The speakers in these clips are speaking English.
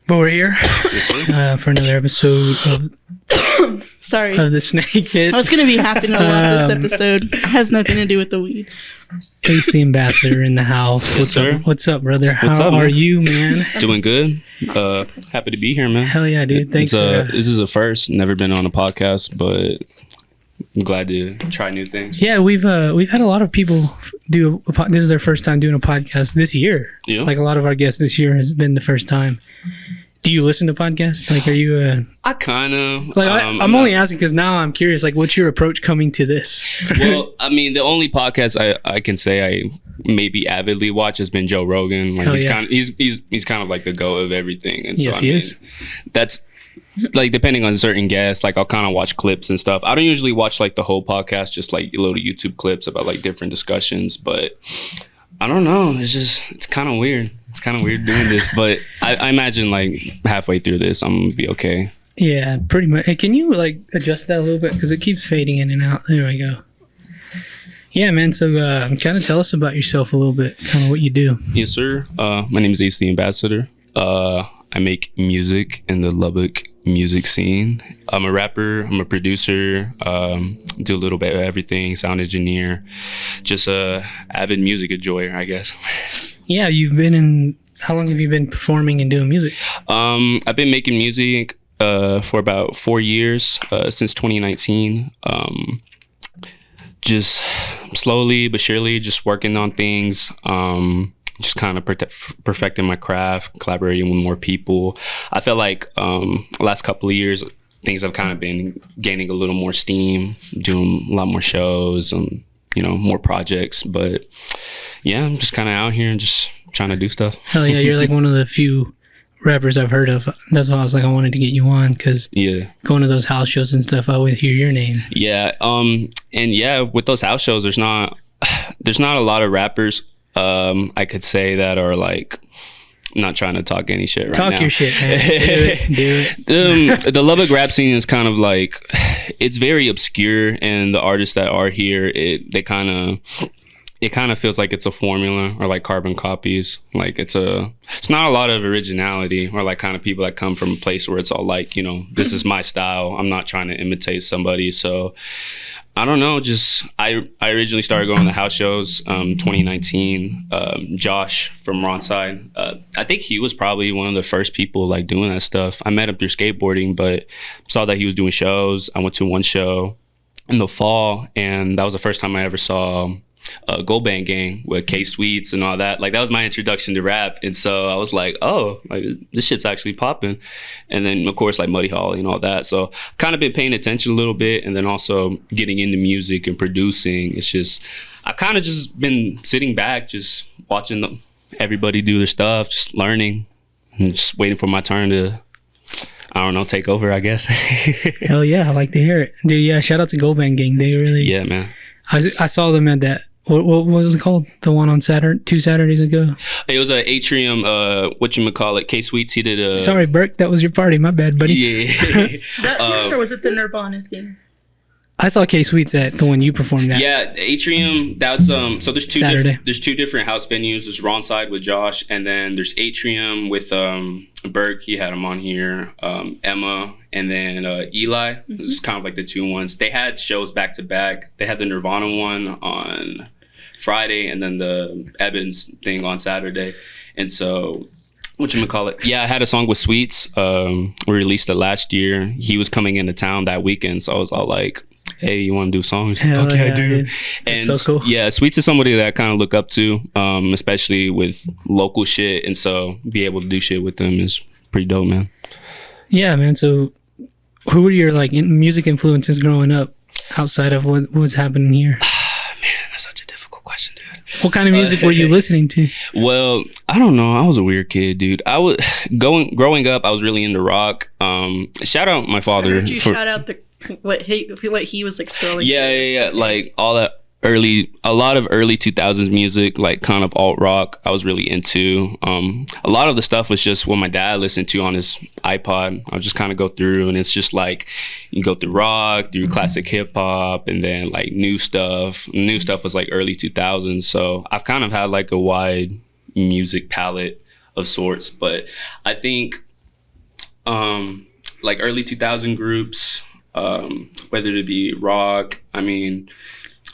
But we're here for another episode Sorry. of the Snake Hit. I was going to be happy to love this episode. It has nothing to do with the weed. Ace the Ambassador in the house. What's up? What's up, brother? What's How up, are man? you, man? Doing good. Happy to be here, man. Hell yeah, dude. Thanks for... This is a first. Never been on a podcast, but I'm glad to try new things. Yeah, we've had a lot of people do this is their first time doing a podcast this year. Yeah. Like a lot of our guests this year has been the first time. Do you listen to podcasts? Like, are you I kind of like? I'm only asking because now I'm curious. Like, what's your approach coming to this? Well, I mean, the only podcast I can say I maybe avidly watch has been Joe Rogan. Like Hell he's yeah. kind of he's kind of like the go of everything, and Yes, so he I mean, is. that's like depending on certain guests. Like I'll kind of watch clips and stuff. I don't usually watch like the whole podcast, just like little YouTube clips about like different discussions. But I don't know. It's kind of weird. It's kind of weird doing this, but I imagine like halfway through this, I'm gonna be okay. Yeah, pretty much. Hey, can you like adjust that a little bit because it keeps fading in and out? There we go. Yeah, man. So, kind of tell us about yourself a little bit. Kind of what you do. Yes, sir. My name is Ace the Ambassador. I make music in the Lubbock music scene. I'm a rapper. I'm a producer. Do a little bit of everything. Sound engineer. Just a avid music enjoyer, I guess. Yeah, you've been in. How long have you been performing and doing music? I've been making music for about 4 years, since 2019. Just slowly but surely, just working on things. Just kind of perfecting my craft, collaborating with more people. I feel like last couple of years, things have kind of been gaining a little more steam, doing a lot more shows, more projects. But yeah, I'm just kind of out here and just trying to do stuff. Hell yeah, you're like one of the few rappers I've heard of. That's why I was like, I wanted to get you on because Yeah. going to those house shows and stuff, I always hear your name. Yeah. And yeah, with those house shows, there's not a lot of rappers I could say that are like, I'm not trying to talk any shit right now. Talk your shit, man. Do it. The Lubbock rap scene is kind of like, it's very obscure, and the artists that are here, it kind of feels like it's a formula or like carbon copies. Like it's not a lot of originality or like kind of people that come from a place where it's all like, this is my style. I'm not trying to imitate somebody. So I don't know. Just I originally started going to house shows 2019. Josh from Ronside, I think he was probably one of the first people like doing that stuff. I met him through skateboarding, but saw that he was doing shows. I went to one show in the fall, and that was the first time I ever saw Gold Band Gang with K Sweets and all that. Like that was my introduction to rap, and so I was like, oh, like this shit's actually popping. And then of course like Muddy Holly and all that. So kind of been paying attention a little bit, and then also getting into music and producing. It's just I kind of just been sitting back, just watching everybody do their stuff, just learning, and just waiting for my turn to, I don't know, take over, I guess. Hell yeah, I like to hear it. Dude, yeah, shout out to Gold Band Gang. They really... Yeah, man. I saw them at that... What was it called? The one on Saturday, 2 Saturdays ago? It was a Atrium, whatchamacallit, K Sweets. He did a... Sorry, Burke, that was your party. My bad, buddy. Yeah. Or was it the Nirvana thing? I saw K Sweets at the one you performed at. Yeah, Atrium, that's so there's two Saturday. there's two different house venues. There's Ronside with Josh, and then there's Atrium with Berg, he had him on here, Emma, and then Eli. Mm-hmm. It's kind of like the two ones. They had shows back to back. They had the Nirvana one on Friday, and then the Evans thing on Saturday. And so whatchamacallit, yeah, I had a song with Sweets. We released it last year. He was coming into town that weekend, so I was all like, hey, you want to do songs? Hell Fuck yeah, yeah, dude. dude. And That's so cool. yeah, Sweets is somebody that I kind of look up to, especially with local shit. And so be able to do shit with them is pretty dope, man. Yeah, man. So who were your like music influences growing up outside of what was happening here? Man, that's such a difficult question, dude. What kind of music were you listening to? Well, I don't know. I was a weird kid, dude. I was growing up, I was really into rock. Shout out my I father. heard you shout out what he was like scrolling. Yeah. Like all that a lot of early 2000s music, like kind of alt rock, I was really into. A lot of the stuff was just what my dad listened to on his iPod. I would just kind of go through, and it's just like you go through rock, through classic hip hop, and then like new stuff. New stuff was like early 2000s, so I've kind of had like a wide music palette of sorts. But I think like early 2000 groups, whether it be rock, I mean,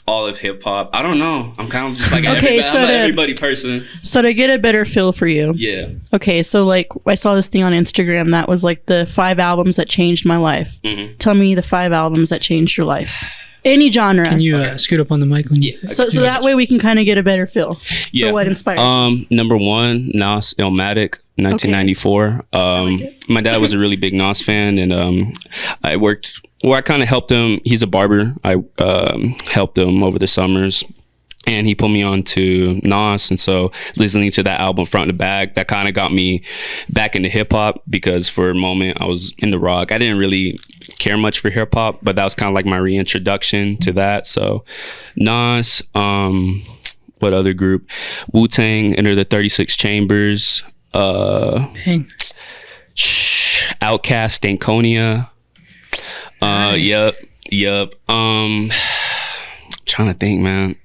all of hip hop. I don't know. I'm kind of just like Okay, I'm an everybody person. So to get a better feel for you. Yeah. Okay, so like I saw this thing on Instagram that was like the 5 albums that changed my life. Mhm. Tell me the 5 albums that changed your life. Any genre. Can you scoot up on the mic when you? so that way we can kind of get a better feel Yeah. for what inspired you. Number one, Nas Illmatic, 1994. My dad was a really big Nas fan, and I kind of helped him. He's a barber. I helped him over the summers, and he put me on to Nas, and so listening to that album front to back, that kind of got me back into hip hop, because for a moment I was into rock. I didn't really care much for hip hop, but that was kind of like my reintroduction to that. So Nas, what other group? Wu-Tang, Enter the 36 Chambers, Dang. Outkast, Stankonia. Yep. Trying to think, man.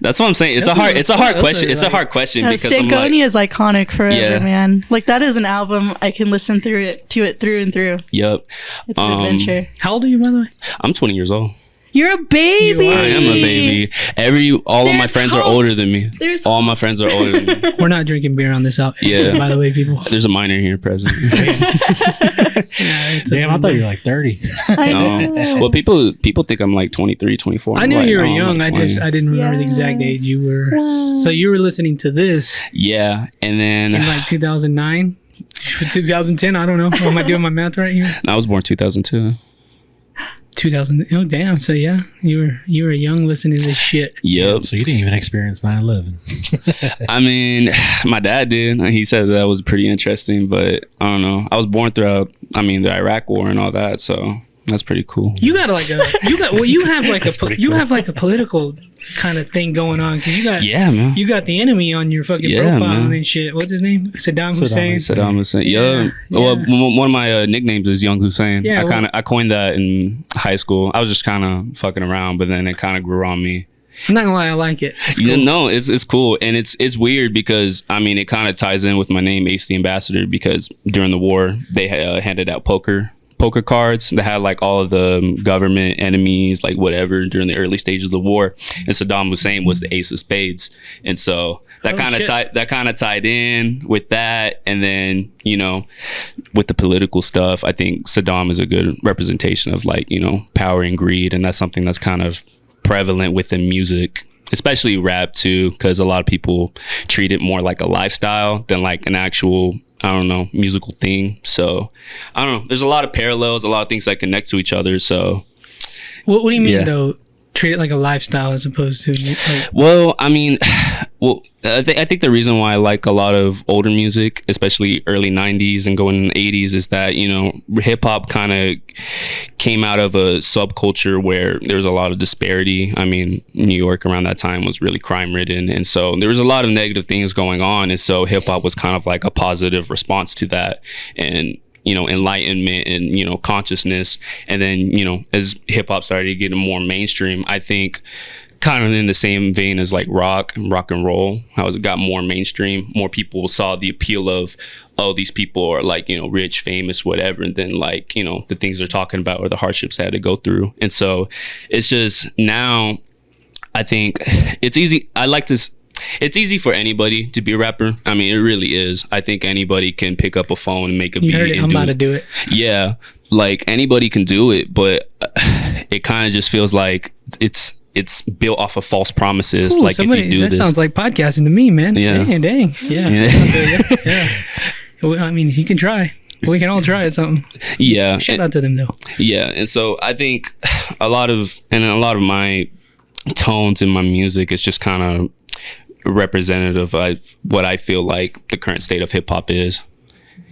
That's what I'm saying. It's a hard question. It's a hard question because I'm like, Stankonia is iconic forever, Yeah. man. Like that is an album I can listen to it through and through. yep. It's an adventure. How old are you, by the way? I'm 20 years old. You're a baby. You are. I am a baby. All of my There's friends are hope. older than me. There's All my friends are older than me. We're not drinking beer on this out. Yeah. By the way, people. There's a minor here present. Damn, I thought you were like 30. I No. know. Well, people think I'm like 23, 24. I I'm knew like, you were no, I'm young. like I 20. didn't remember the exact Yeah. age you were. Wow. So you were listening to this Yeah, and in then like 2009, 2010. I don't know. Am I doing my math right here? I was born 2002. 2000. Oh damn. So yeah, you were young listening to this shit. Yep. So you didn't even experience 9/11. I mean, my dad did. He said that was pretty interesting, but I don't know. I was born throughout, the Iraq War and all that, so that's pretty cool. You have like a political kind of thing going on because you got Yeah, man. you got the enemy on your fucking Yeah, profile man. and shit. What's his name? Saddam Hussein. Saddam Hussein. Yeah, Yeah. Well, yeah. one of my nicknames is Young Hussein. Yeah, I coined that in high school. I was just kind of fucking around, but then it kind of grew on me. I'm not gonna lie, I like it. It's cool. No, it's cool, and it's weird because it kind of ties in with my name, Ace the Ambassador, because during the war they handed out poker cards that had like all of the government enemies, like whatever, during the early stages of the war, and Saddam Hussein was the Ace of Spades, and so that kind of tied in with that, and then with the political stuff, I think Saddam is a good representation of like power and greed, and that's something that's kind of prevalent within music, especially rap too, because a lot of people treat it more like a lifestyle than like an actual musical thing. So I don't know, there's a lot of parallels, a lot of things that connect to each other. So What do you mean Yeah. though? Treat it like a lifestyle as opposed to like, well, I think the reason why I like a lot of older music, especially early 90s and going in the 80s, is that hip hop kind of came out of a subculture where there was a lot of disparity. New York around that time was really crime ridden, and so there was a lot of negative things going on, and so hip hop was kind of like a positive response to that, and enlightenment and consciousness. And then as hip hop started getting more mainstream, I think kind of in the same vein as like rock and roll, how it got more mainstream, more people saw the appeal of, oh, these people are like rich, famous, whatever, and then like the things they're talking about or the hardships they had to go through. And so it's just now I think it's easy. It's easy for anybody to be a rapper. It really is. I think anybody can pick up a phone and make a you beat. heard it, and I'm do about to it. do it. Yeah, like anybody can do it, but it kind of just feels like it's built off of false promises. Ooh, like if you do that this, sounds like podcasting to me, man. Yeah. Dang. Yeah. Yeah. Well, you can try. We can all try at something. yeah, Shout out to them though. yeah. And so I think a lot of my tones in my music is just kind of representative of what I feel like the current state of hip hop is,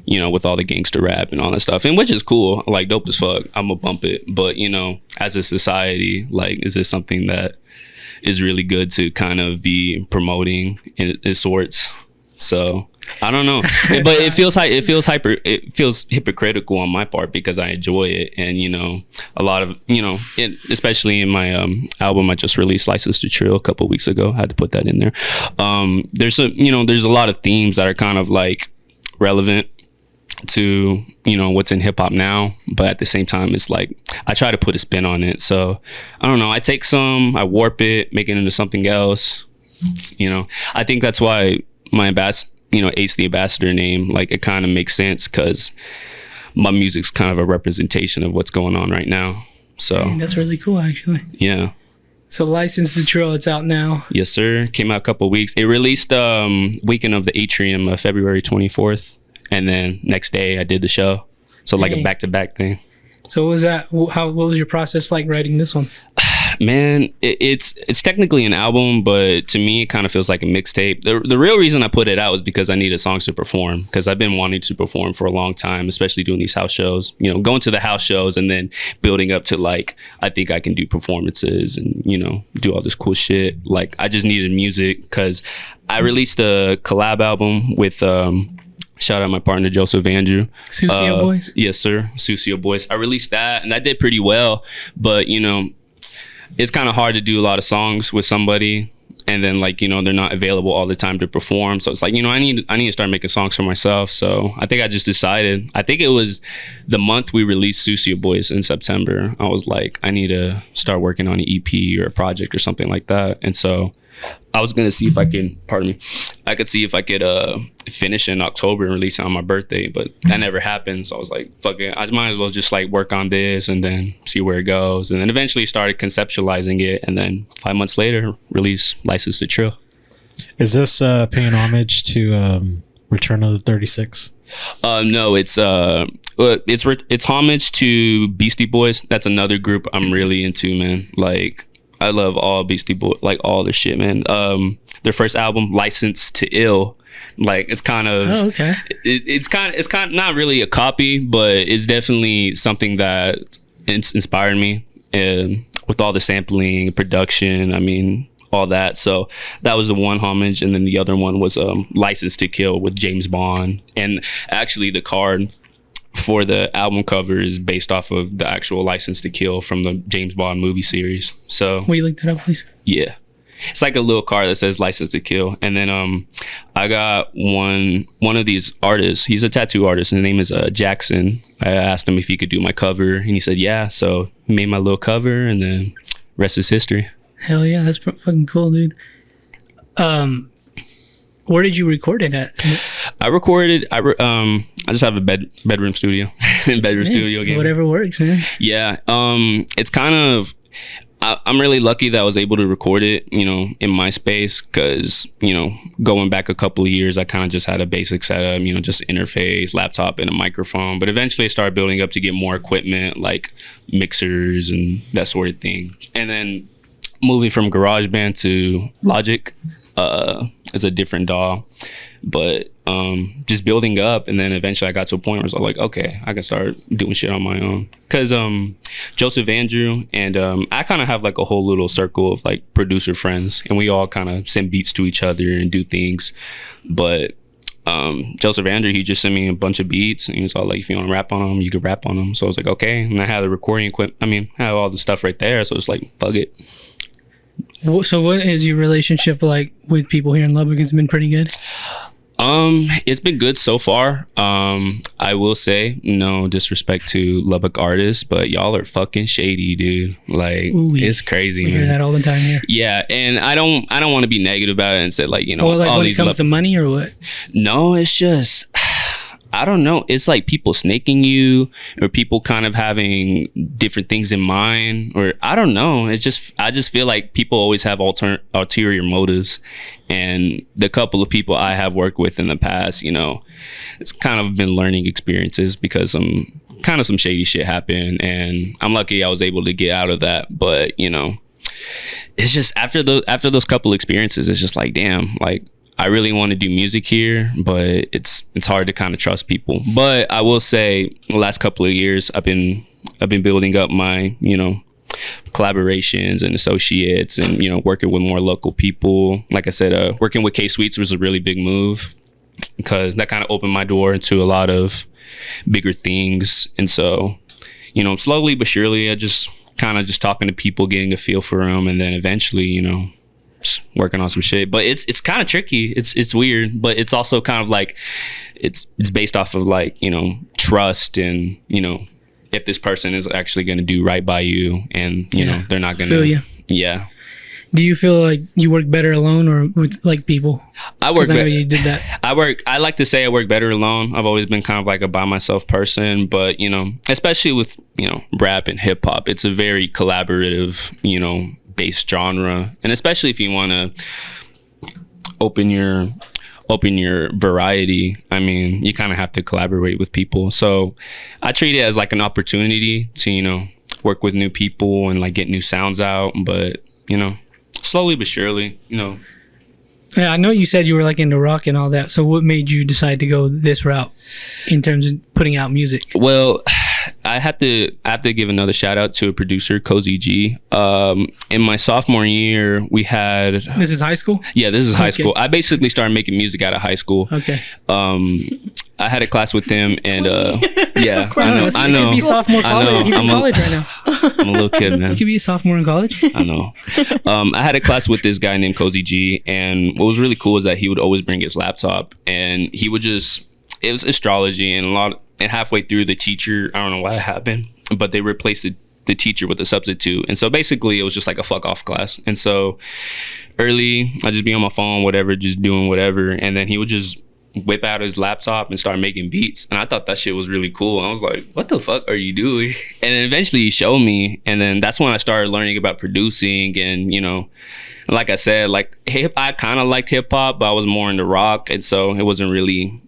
with all the gangster rap and all that stuff, and which is cool, like dope as fuck. I'm gonna bump it, but as a society, like, is this something that is really good to kind of be promoting in sorts? So I don't know, but it feels hypocritical on my part because I enjoy it, and a lot of especially in my album I just released, License to Trill, a couple weeks ago. I had to put that in there. There's a lot of themes that are kind of like relevant to, you know, what's in hip hop now, but at the same time it's like I try to put a spin on it. So I don't know, I take some, I warp it, make it into something else. You know, I think that's why my Ace the Ambassador name, like, it kind of makes sense because my music's kind of a representation of what's going on right now. So Dang, that's really cool, actually. yeah. So License to Trill, it's out now. Yes, sir. Came out a couple of weeks. It released weekend of the Atrium, February 24th, and then next day I did the show. So like a Dang. back-to-back thing. So what was that? What was your process like writing this one? Man, it's technically an album, but to me it kind of feels like a mixtape. The real reason I put it out was because I needed songs to perform, because I've been wanting to perform for a long time, especially doing these house shows, you know, going to the house shows and then building up to, like, I think I can do performances and, you know, do all this cool shit. Like, I just needed music because I released a collab album with shout out my partner Joseph Andrew. Susio Boys? Yes, sir. Susio Boys. I released that and that did pretty well, but, you know, it's kind of hard to do a lot of songs with somebody and then, like, you know, they're not available all the time to perform. So it's like, you know, I need to start making songs for myself. So I think I just decided, I think it was the month we released Susio Boys in September, I was like, I need to start working on an EP or a project or something like that. And so I was gonna see if I can, I could see if I could finish in October and release it on my birthday, but that never happened. So I was like, fuck it, I might as well just like work on this and then see where it goes. And then eventually started conceptualizing it, and then 5 months later, release License to Trill. Is this paying homage to Return of the 36? No, it's homage to Beastie Boys. That's another group I'm really into, man. Like, I love all Beastie Boys, like all their shit, man. Their first album, License to Ill, like, it's kind of, Oh, okay. it's kind of not really a copy, but it's definitely something that inspired me, and with all the sampling, production, I mean, all that. So that was the one homage, and then the other one was License to Kill with James Bond, and actually the card for the album cover is based off of the actual License to Kill from the James Bond movie series. So Will you link that up, please? yeah, it's like a little card that says License to Kill. And then I got one of these artists, he's a tattoo artist, his name is Jackson. I asked him if he could do my cover, and he said yeah, so he made my little cover, and then rest is history. Hell yeah, that's fucking cool, dude. Where did you record it at? I recorded, I just have a bedroom studio. Studio game. Whatever works, man. Yeah, it's kind of, I'm really lucky that I was able to record it, you know, in my space, because, you know, going back a couple of years, I kind of just had a basic setup, you know, just interface, laptop, and a microphone. But eventually I started building up to get more equipment, like mixers and that sort of thing. And then moving from GarageBand to Logic is a different DAW. But just building up, and then eventually I got to a point where I was like, okay, I can start doing shit on my own. Because Joseph Andrew and I kind of have like a whole little circle of like producer friends, and we all kind of send beats to each other and do things. But Joseph Andrew, he just sent me a bunch of beats, and he was all like, if you want to rap on them, you can rap on them. So I was like, okay. And I had the recording equipment, I have all the stuff right there, so it's like, fuck it. So what is your relationship like with people here in Lubbock? It's been pretty good. It's been good so far. I will say, no disrespect to Lubbock artists, but y'all are fucking shady, dude. Like, Ooh-wee. it's crazy, We hear man. that all the time here. Yeah, and I don't want to be negative about it and say, like, you know, Well, like all when it these comes to money or what? No, it's just, I don't know. It's like people snaking you, or people kind of having different things in mind, or I don't know. It's just, I just feel like people always have ulterior motives. And the couple of people I have worked with in the past, you know, it's kind of been learning experiences, because kind of some shady shit happened, and I'm lucky I was able to get out of that. But, you know, it's just after those couple experiences, it's just like, damn, like, I really want to do music here, but it's hard to kind of trust people. But I will say, the last couple of years, I've been building up my, you know, collaborations and associates, and, you know, working with more local people. Like I said, working with K Sweets was a really big move, because that kind of opened my door into a lot of bigger things. And so, you know, slowly but surely, I just kind of just talking to people, getting a feel for them, and then eventually, you know, just working on some shit. But it's kind of tricky. It's weird, but it's also kind of like it's based off of like, you know, trust and, you know, if this person is actually going to do right by you and, you know, they're not going Feel to. you. Yeah. Do you feel like you work better alone or with like people? I work 'Cause I know better. you did that. I like to say I work better alone. I've always been kind of like a by myself person, but you know, especially with, you know, rap and hip hop, it's a very collaborative, you know, based genre. And especially if you want to open your variety, I mean, you kind of have to collaborate with people. So I treat it as like an opportunity to, you know, work with new people and like get new sounds out, but you know, slowly but surely, you know. Yeah, I know you said you were like into rock and all that. So what made you decide to go this route in terms of putting out music? Well, I have to give another shout out to a producer, Cozy G. In my sophomore year, we had This is high school? this is high Okay. school. I basically started making music out of high school. Okay. I had a class with him, and yeah, course. I You could be know, sophomore I know. college. You're in I'm a- college right now. I'm a little kid, man. You could be a sophomore in college. I know. I had a class with this guy named Cozy G, and what was really cool is that he would always bring his laptop, and he would just, it was astrology, and halfway through the teacher, I don't know what happened, but they replaced the teacher with a substitute, and so basically it was just like a fuck off class. And so early, I'd just be on my phone, whatever, just doing whatever, and then he would just whip out his laptop and start making beats, and I thought that shit was really cool. I was like, what the fuck are you doing? And then eventually he showed me, and then that's when I started learning about producing. And you know, like I said, like I kind of liked hip-hop, but I was more into rock, and so it wasn't really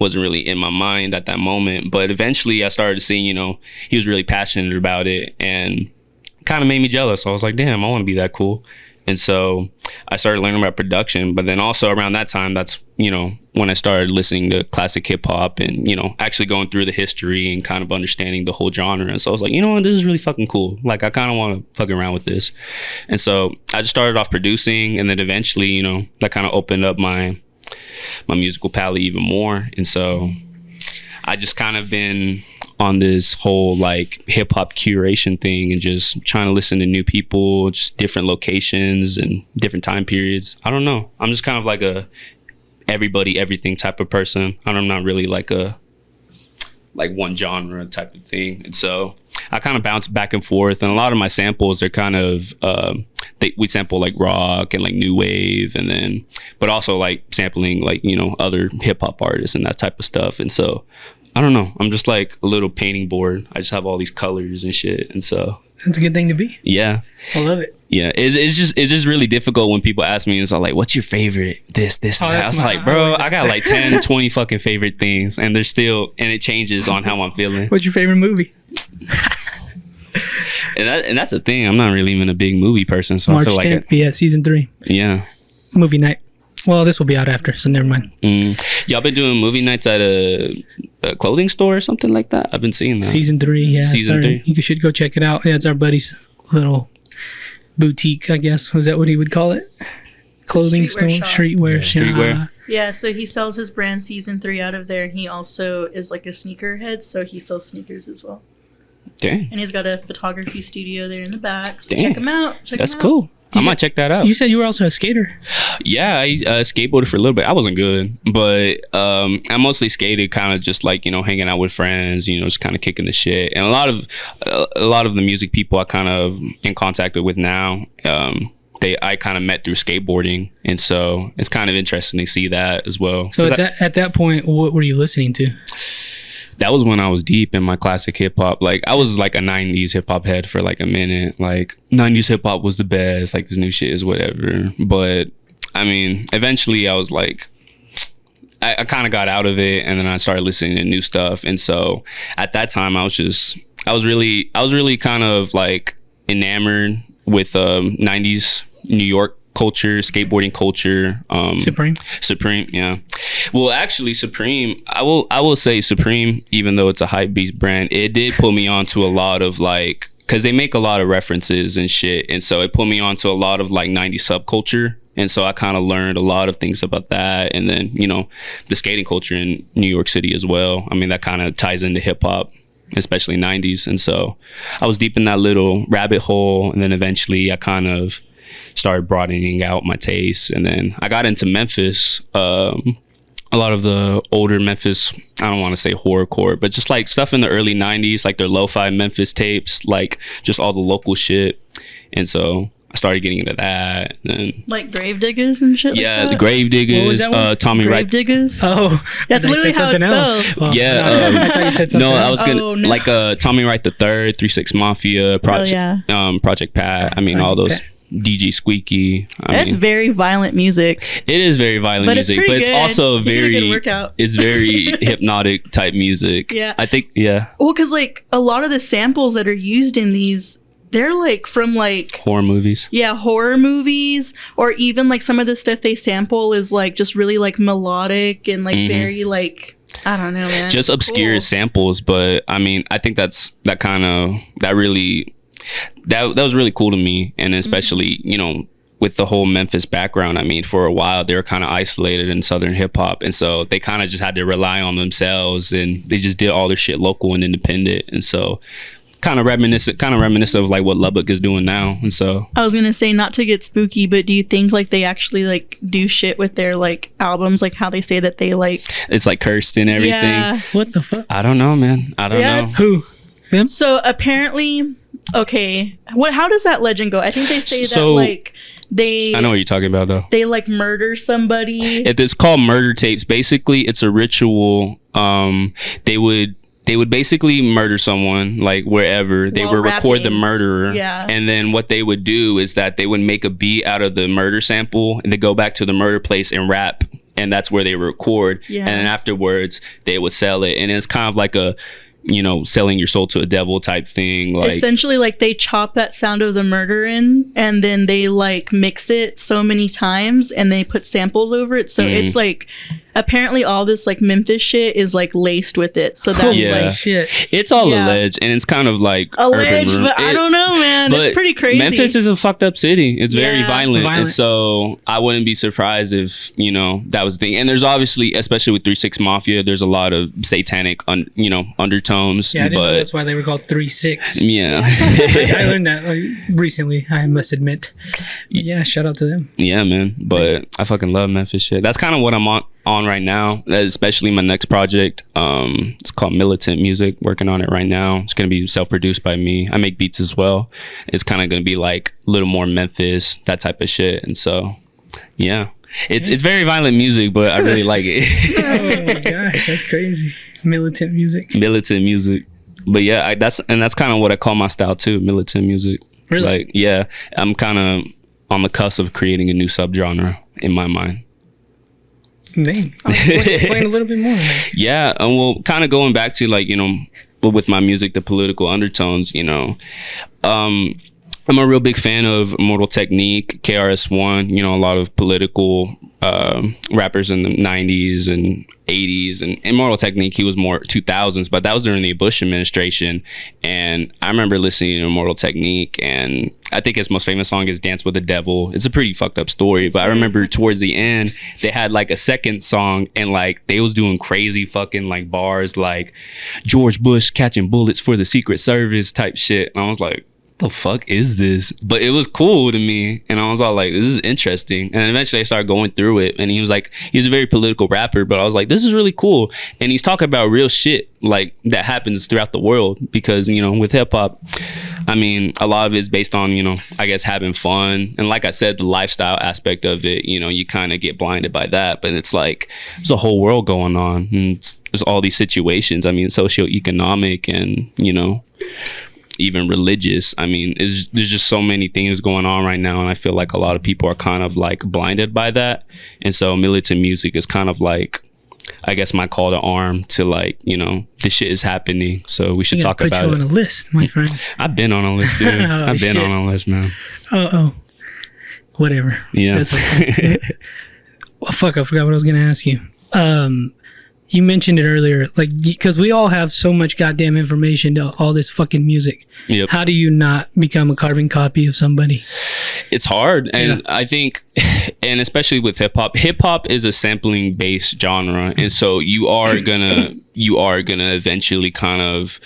in my mind at that moment. But eventually I started seeing, you know, he was really passionate about it, and kind of made me jealous. So I was like, damn, I want to be that cool. And so I started learning about production. But then also around that time, that's, you know, when I started listening to classic hip hop and, you know, actually going through the history and kind of understanding the whole genre. And so I was like, you know what, this is really fucking cool. Like, I kind of want to fuck around with this. And so I just started off producing, and then eventually, you know, that kind of opened up my musical palette even more. And so I just kind of been on this whole like hip hop curation thing and just trying to listen to new people, just different locations and different time periods. I don't know. I'm just kind of like a everybody, everything type of person. I'm not really like one genre type of thing. And so I kind of bounce back and forth, and a lot of my samples are kind of we sample like rock and like new wave, and then but also like sampling like, you know, other hip hop artists and that type of stuff. And so I don't know, I'm just like a little painting board. I just have all these colors and shit. And so That's a good thing to be. yeah, I love it. yeah, it's just really difficult when people ask me, it's all like, what's your favorite this and Oh, that? I that's was my- like, I bro, always I got like 10 20 fucking favorite things, and they're still, and it changes on how I'm feeling. What's your favorite movie? And that's the thing, I'm not really even a big movie person, so March I feel like 10th. Yeah, season 3. yeah. Movie night. Well, this will be out after, so never mind. Y'all been doing movie nights at a clothing store or something like that? I've been seeing that. Season 3, yeah. Season sorry. 3. You should go check it out. Yeah, it's our buddy's little boutique, I guess. Was that what he would call it? Clothing store? streetwear shop. Streetwear shop. Streetwear. Yeah, so he sells his brand Season 3 out of there, and he also is like a sneakerhead, so he sells sneakers as well. Dang, And he's got a photography studio there in the back, so Damn. check him out. that's cool. I might check that out. You said you were also a skater. Yeah, I skateboarded for a little bit. I wasn't good, but I mostly skated kind of just like, you know, hanging out with friends, you know, just kind of kicking the shit. And a lot of the music people I kind of in contact with now, I kind of met through skateboarding, and so it's kind of interesting to see that as well. So 'Cause at that point, what were you listening to? that was when I was deep in my classic hip hop. Like, I was like a 90s hip hop head for like a minute. Like, 90s hip hop was the best. Like, this new shit is whatever. But I mean, eventually I was like, I kind of got out of it, and then I started listening to new stuff. And so at that time, I was really kind of like enamored with 90s New York culture, skateboarding culture. Supreme, yeah. Well, actually, Supreme, I will say Supreme, even though it's a hype beast brand, it did put me onto a lot of like, because they make a lot of references and shit, and so it put me onto a lot of like 90s subculture. And so I kind of learned a lot of things about that, and then, you know, the skating culture in New York City as well. I mean, that kind of ties into hip hop, especially 90s. And so I was deep in that little rabbit hole, and then eventually I kind of started broadening out my tastes. And then I got into Memphis. A lot of the older Memphis, I don't want to say horrorcore, but just like stuff in the early 90s, like their lo-fi Memphis tapes, like just all the local shit. And so I started getting into that. And Like Gravediggers and shit. yeah, like the that? Gravediggers, that one? Tommy Wright. Gravediggers. Oh, That's I thought you literally said how it's something else. spelled. Oh, Yeah, I thought you said something No, I else. was gonna Oh, no. like Tommy Wright the Third, 3-6 Mafia, Project yeah. Project Pat. I mean, all those Okay. DJ Squeaky. That's mean, very violent music. it is very violent But it's music, pretty but it's good. also You get a good very workout. it's very hypnotic type music. Yeah. I think Well, because like a lot of the samples that are used in these, they're like from like horror movies. horror movies, or even like some of the stuff they sample is like just really like melodic and like very like, I don't know, man. Just obscure Cool. samples, but I mean, I think that was really cool to me, and especially with the whole Memphis background. I mean, for a while they were kind of isolated in Southern hip hop, and so they kind of just had to rely on themselves, and they just did all their shit local and independent, and so kind of reminiscent of like what Lubbock is doing now. And so I was gonna say, not to get spooky, but do you think like they actually like do shit with their like albums, like how they say that they like? it's like cursed and everything. Yeah. What the fuck? I don't know, man. I don't Yeah, know. it's- Who? Them? So apparently, okay, how does that legend go? I think they say that So- like they I know what you're talking about though. they like murder somebody. It's called murder tapes. Basically, it's a ritual. They would basically murder someone like wherever. They While would record the rapping. murderer. Yeah. And then what they would do is that they would make a beat out of the murder sample, and they go back to the murder place and rap, and that's where they record. Yeah. And then afterwards they would sell it, and it's kind of like a selling your soul to a devil type thing. Like Essentially, like they chop that sound of the murder in, and then they like mix it so many times, and they put samples over it. So it's like apparently all this like Memphis shit is like laced with it. So that's Yeah. like Shit. it's all Yeah. alleged, and it's kind of like alleged, urban but I don't know, man. But It's pretty crazy. Memphis is a fucked up city. It's very Yeah. violent. Violent. And so I wouldn't be surprised if, that was the thing. And there's obviously, especially with 3-6 Mafia, there's a lot of satanic, undertones. Yeah, I didn't know but that's why they were called 3-6. yeah. I learned that recently, I must admit. But yeah, shout out to them. Yeah, man. But I fucking love Memphis shit. That's kind of what I'm on right now, especially my next project. It's called Militant Music. Working on it right now. It's gonna be self-produced by me. I make beats as well. It's kind of gonna be like a little more Memphis, that type of shit. And so yeah, it's very violent music, but I really like it. Oh my gosh, that's crazy. Militant music. Militant music. But yeah, that's kind of what I call my style too, militant music. Really? Like, yeah, I'm kind of on the cusp of creating a new subgenre in my mind. Name. Explain a little bit more. Yeah, and well, kind of going back to like, with my music, the political undertones, I'm a real big fan of Immortal Technique, KRS-One, a lot of political rappers in the 90s and 80s. And Immortal Technique, he was more 2000s, but that was during the Bush administration. And I remember listening to Immortal Technique, and I think his most famous song is Dance with the Devil. It's a pretty fucked up story, but I remember towards the end, they had like a second song, and like they was doing crazy fucking like bars like George Bush catching bullets for the Secret Service type shit. And I was like, the fuck is this? But it was cool to me, and I was all like, this is interesting. And eventually I started going through it, and he was a very political rapper, but I was like, this is really cool. And he's talking about real shit like that happens throughout the world, because with hip-hop, I mean, a lot of it's based on I guess having fun, and like I said, the lifestyle aspect of it, you kind of get blinded by that, but it's like there's a whole world going on, and there's all these situations, I mean, socioeconomic and even religious. I mean, there's just so many things going on right now, and I feel like a lot of people are kind of like blinded by that. And so militant music is kind of like, I guess, my call to arm to like, this shit is happening, so we should talk put about you it. on a list, my friend. I've been on a list, dude. Oh, I've been shit. on a list, man. Oh. Whatever. Yeah. That's okay. Well, fuck, I forgot what I was going to ask you. You mentioned it earlier, like, because we all have so much goddamn information to all this fucking music. Yep. How do you not become a carbon copy of somebody? It's hard, and Yeah. I think, and especially with hip hop is a sampling based genre, and so you are gonna eventually kind of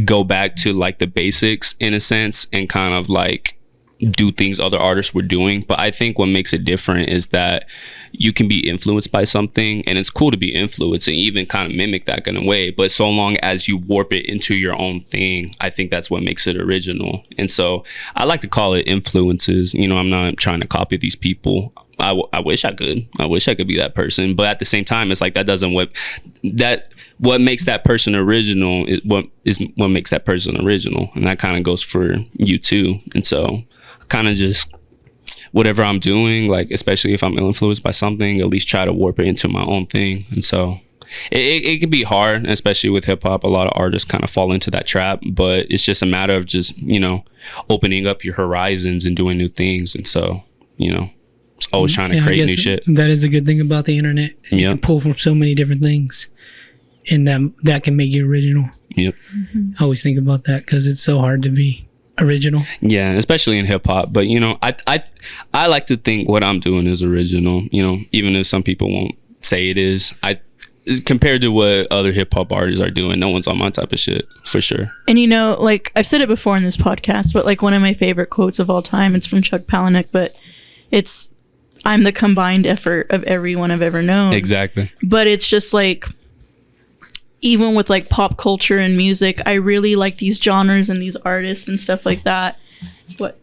go back to like the basics in a sense, and kind of like do things other artists were doing. But I think what makes it different is that you can be influenced by something, and it's cool to be influenced and even kind of mimic that in a way. But so long as you warp it into your own thing, I think that's what makes it original. And so I like to call it influences. You know, I'm not trying to copy these people. I wish I could. I wish I could be that person. But at the same time, it's like that doesn't what makes that person original is what makes that person original. And that kind of goes for you too. And so kind of just whatever I'm doing, like especially if I'm influenced by something, at least try to warp it into my own thing. And so it can be hard, especially with hip hop. A lot of artists kind of fall into that trap, but it's just a matter of just, you know, opening up your horizons and doing new things. And so, you know, it's always trying to create new shit. That is a good thing about the internet. You can pull from so many different things, and that can make you original. Yep. I always think about that because it's so hard to be original. Yeah, especially in hip hop. But you know, I like to think what I'm doing is original. You know, even if some people won't say it is. Compared to what other hip hop artists are doing, no one's on my type of shit for sure. And you know, like I've said it before in this podcast, but like one of my favorite quotes of all time, it's from Chuck Palahniuk, but it's, I'm the combined effort of everyone I've ever known. Exactly. But it's just like, even with like pop culture and music, I really like these genres and these artists and stuff like that. What?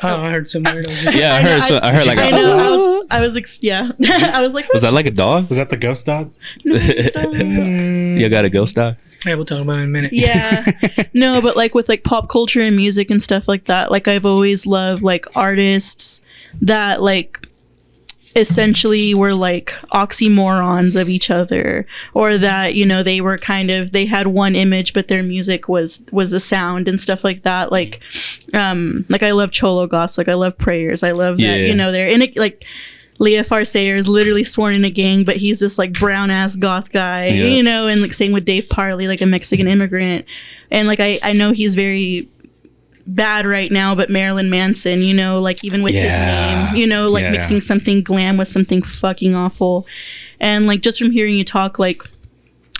Oh, I heard some weird. Yeah, I heard like I know. I was yeah. I was like, was that like a dog? Was that the ghost dog? no, stop. You got a ghost dog? Yeah, we'll talk about it in a minute. Yeah. No, but like with like pop culture and music and stuff like that, like I've always loved like artists that like essentially were like oxymorons of each other, or that, you know, they were kind of, they had one image but their music was the sound and stuff like that. Like I love Cholo Goss, like I love Prayers, I love that, you know, they're in it. Like Leah Farsayer is literally sworn in a gang, but he's this like brown ass goth guy, you know. And like same with Dave Parley, like a Mexican immigrant. And like I know he's very bad right now, but Marilyn Manson, you know, like even with his name, you know, like mixing something glam with something fucking awful. And like just from hearing you talk, like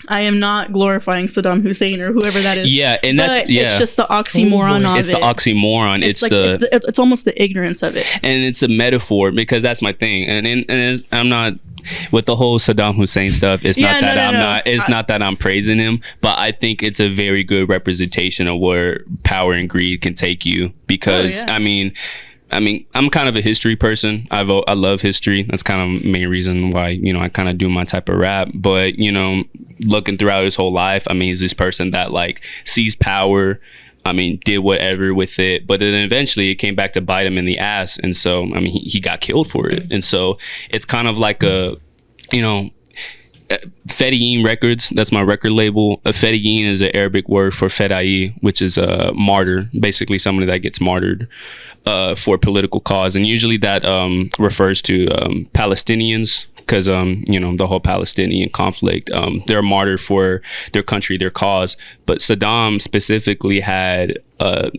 I am not glorifying Saddam Hussein or whoever that is. Yeah, and that's it's just the oxymoron of it. It's the oxymoron. It's like, it's almost the ignorance of it. And it's a metaphor, because that's my thing. And I'm not with the whole Saddam Hussein stuff. It's not that It's not that I'm praising him, but I think it's a very good representation of where power and greed can take you. Because I mean, I'm kind of a history person. I love history. That's kind of the main reason why, you know, I kind of do my type of rap. But, you know, looking throughout his whole life, I mean, he's this person that like sees power, I mean, did whatever with it, but then eventually it came back to bite him in the ass. And so, I mean, he got killed for it. And so it's kind of like a, you know, Fedayeen Records, that's my record label. A Fedayeen is an Arabic word for Fedai, which is a martyr, basically somebody that gets martyred for a political cause. And usually that refers to Palestinians, because you know, the whole Palestinian conflict, they're a martyr for their country, their cause. But Saddam specifically had a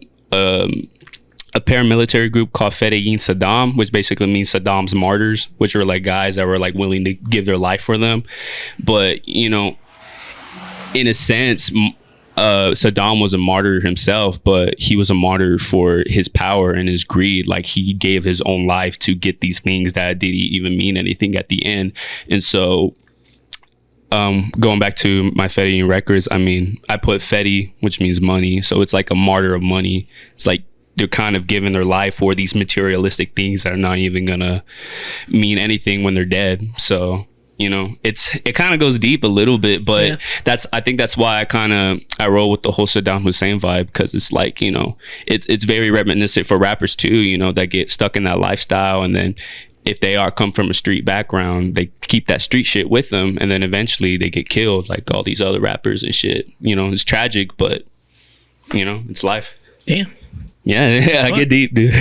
paramilitary group called Fedayeen Saddam, which basically means Saddam's martyrs, which are like guys that were like willing to give their life for them. But, you know, in a sense, Saddam was a martyr himself, but he was a martyr for his power and his greed. Like, he gave his own life to get these things that didn't even mean anything at the end. And so going back to my Fedayeen Records, I mean, I put Fedi, which means money. So it's like a martyr of money. It's like they're kind of giving their life for these materialistic things that are not even gonna mean anything when they're dead. So, you know, it kind of goes deep a little bit, but I think that's why I roll with the whole Saddam Hussein vibe, because it's like, you know, it's very reminiscent for rappers too, you know, that get stuck in that lifestyle, and then if they come from a street background, they keep that street shit with them, and then eventually they get killed like all these other rappers and shit. You know, it's tragic, but, you know, it's life. Damn. Yeah, I get deep, dude.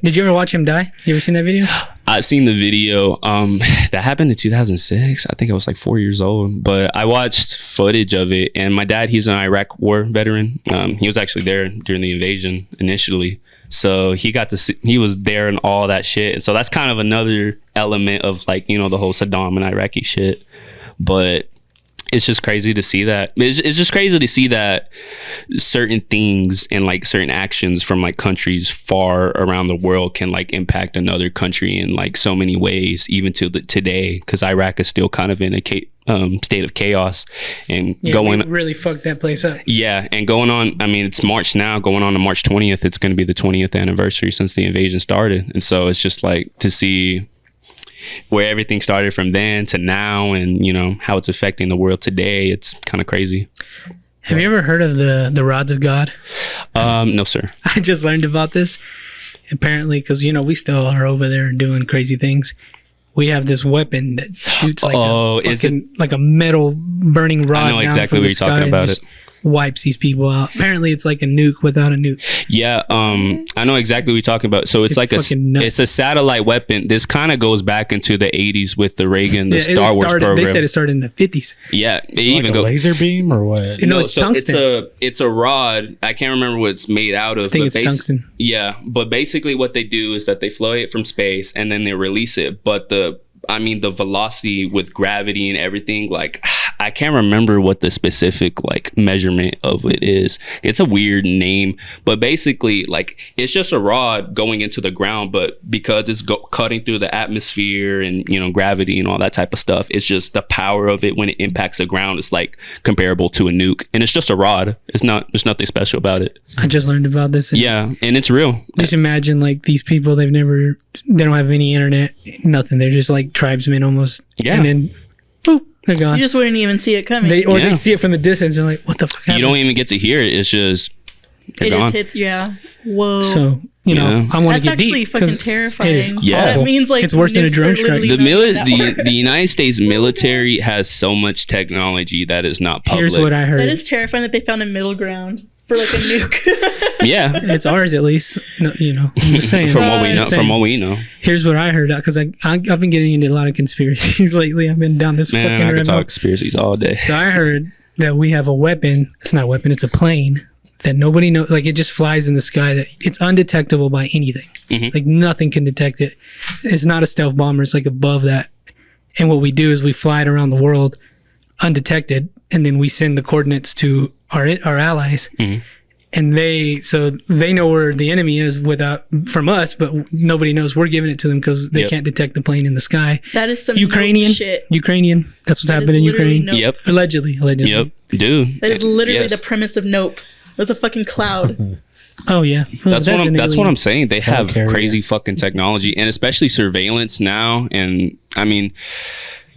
Did you ever watch him die? You ever seen that video? I've seen the video. That happened in 2006. I think I was like 4 years old, but I watched footage of it. And my dad, he's an Iraq war veteran. He was actually there during the invasion initially. So he got to see, he was there and all that shit. And so that's kind of another element of like, you know, the whole Saddam and Iraqi shit. But it's just crazy to see that. It's just crazy to see that certain things and like certain actions from like countries far around the world can like impact another country in like so many ways, even to today. Because Iraq is still kind of in a state of chaos and we really fucked that place up. Yeah, and going on. I mean, it's March now. Going on to March 20th, it's going to be the 20th anniversary since the invasion started, and so it's just like to see where everything started from then to now, and you know how it's affecting the world today. It's kind of crazy. Have you ever heard of the rods of God? No, sir. I just learned about this. Apparently, because you know we still are over there doing crazy things. We have this weapon that shoots like a metal burning rod. I know exactly what you're talking about. It wipes these people out. Apparently, it's like a nuke without a nuke. Yeah, I know exactly what you're talking about. So it's like it's a satellite weapon. This kind of goes back into the 80s with the Reagan, Star Wars program. They said it started in the 50s. Yeah, like a laser beam or what? No, it's tungsten. It's a rod. I can't remember what it's made out of. I think it's tungsten. Yeah, but basically what they do is that they flow it from space and then they release it. But the velocity with gravity and everything, like I can't remember what the specific like measurement of it is. It's a weird name, but basically like it's just a rod going into the ground, but because it's cutting through the atmosphere and you know gravity and all that type of stuff, it's just the power of it when it impacts the ground is like comparable to a nuke, and it's just a rod. There's nothing special about it. I just learned about this. Yeah, and it's real. Just imagine like these people, they don't have any internet, nothing. They're just like tribesmen almost. Yeah. And then boop, they're gone. You just wouldn't even see it coming. They see it from the distance and they're like, what the fuck happened? You don't even get to hear it. It's just they're gone. Just hits, yeah. Whoa. So, you know, I want to get deep. That's actually fucking terrifying. Yeah. That means like it's worse than a drone strike. The United States military has so much technology that is not public. Here's what I heard. That is terrifying that they found a middle ground for like a nuke. Yeah, it's ours at least. No, you know, I'm just saying. From what we know. Here's what I heard, because I've been getting into a lot of conspiracies lately. I've been down this fucking I could talk conspiracies all day. So I heard that we have a weapon. It's not a weapon. It's a plane that nobody knows. Like it just flies in the sky. That it's undetectable by anything. Mm-hmm. Like nothing can detect it. It's not a stealth bomber. It's like above that. And what we do is we fly it around the world undetected, and then we send the coordinates to our allies. Mm-hmm. And they know where the enemy is from us, but nobody knows we're giving it to them because they can't detect the plane in the sky. That is some Ukrainian shit. Ukrainian. That's what's happening in Ukraine. Nope. Yep. Allegedly. Yep. Dude. That is literally the premise of Nope. There's a fucking cloud. Oh yeah. Well, that's what I'm saying. They have crazy fucking technology, and especially surveillance now. And I mean,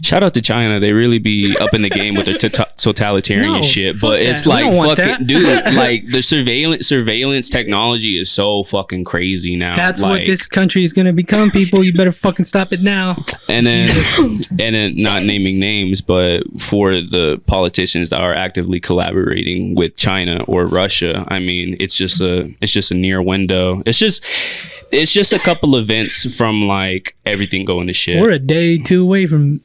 shout out to China. They really be up in the game with their totalitarian shit. But it's like fucking dude, like the surveillance technology is so fucking crazy now. That's like, what this country is gonna become, people. You better fucking stop it now. And then not naming names, but for the politicians that are actively collaborating with China or Russia, I mean, it's just a near window. It's just a couple events from like everything going to shit. We're a day 2 away from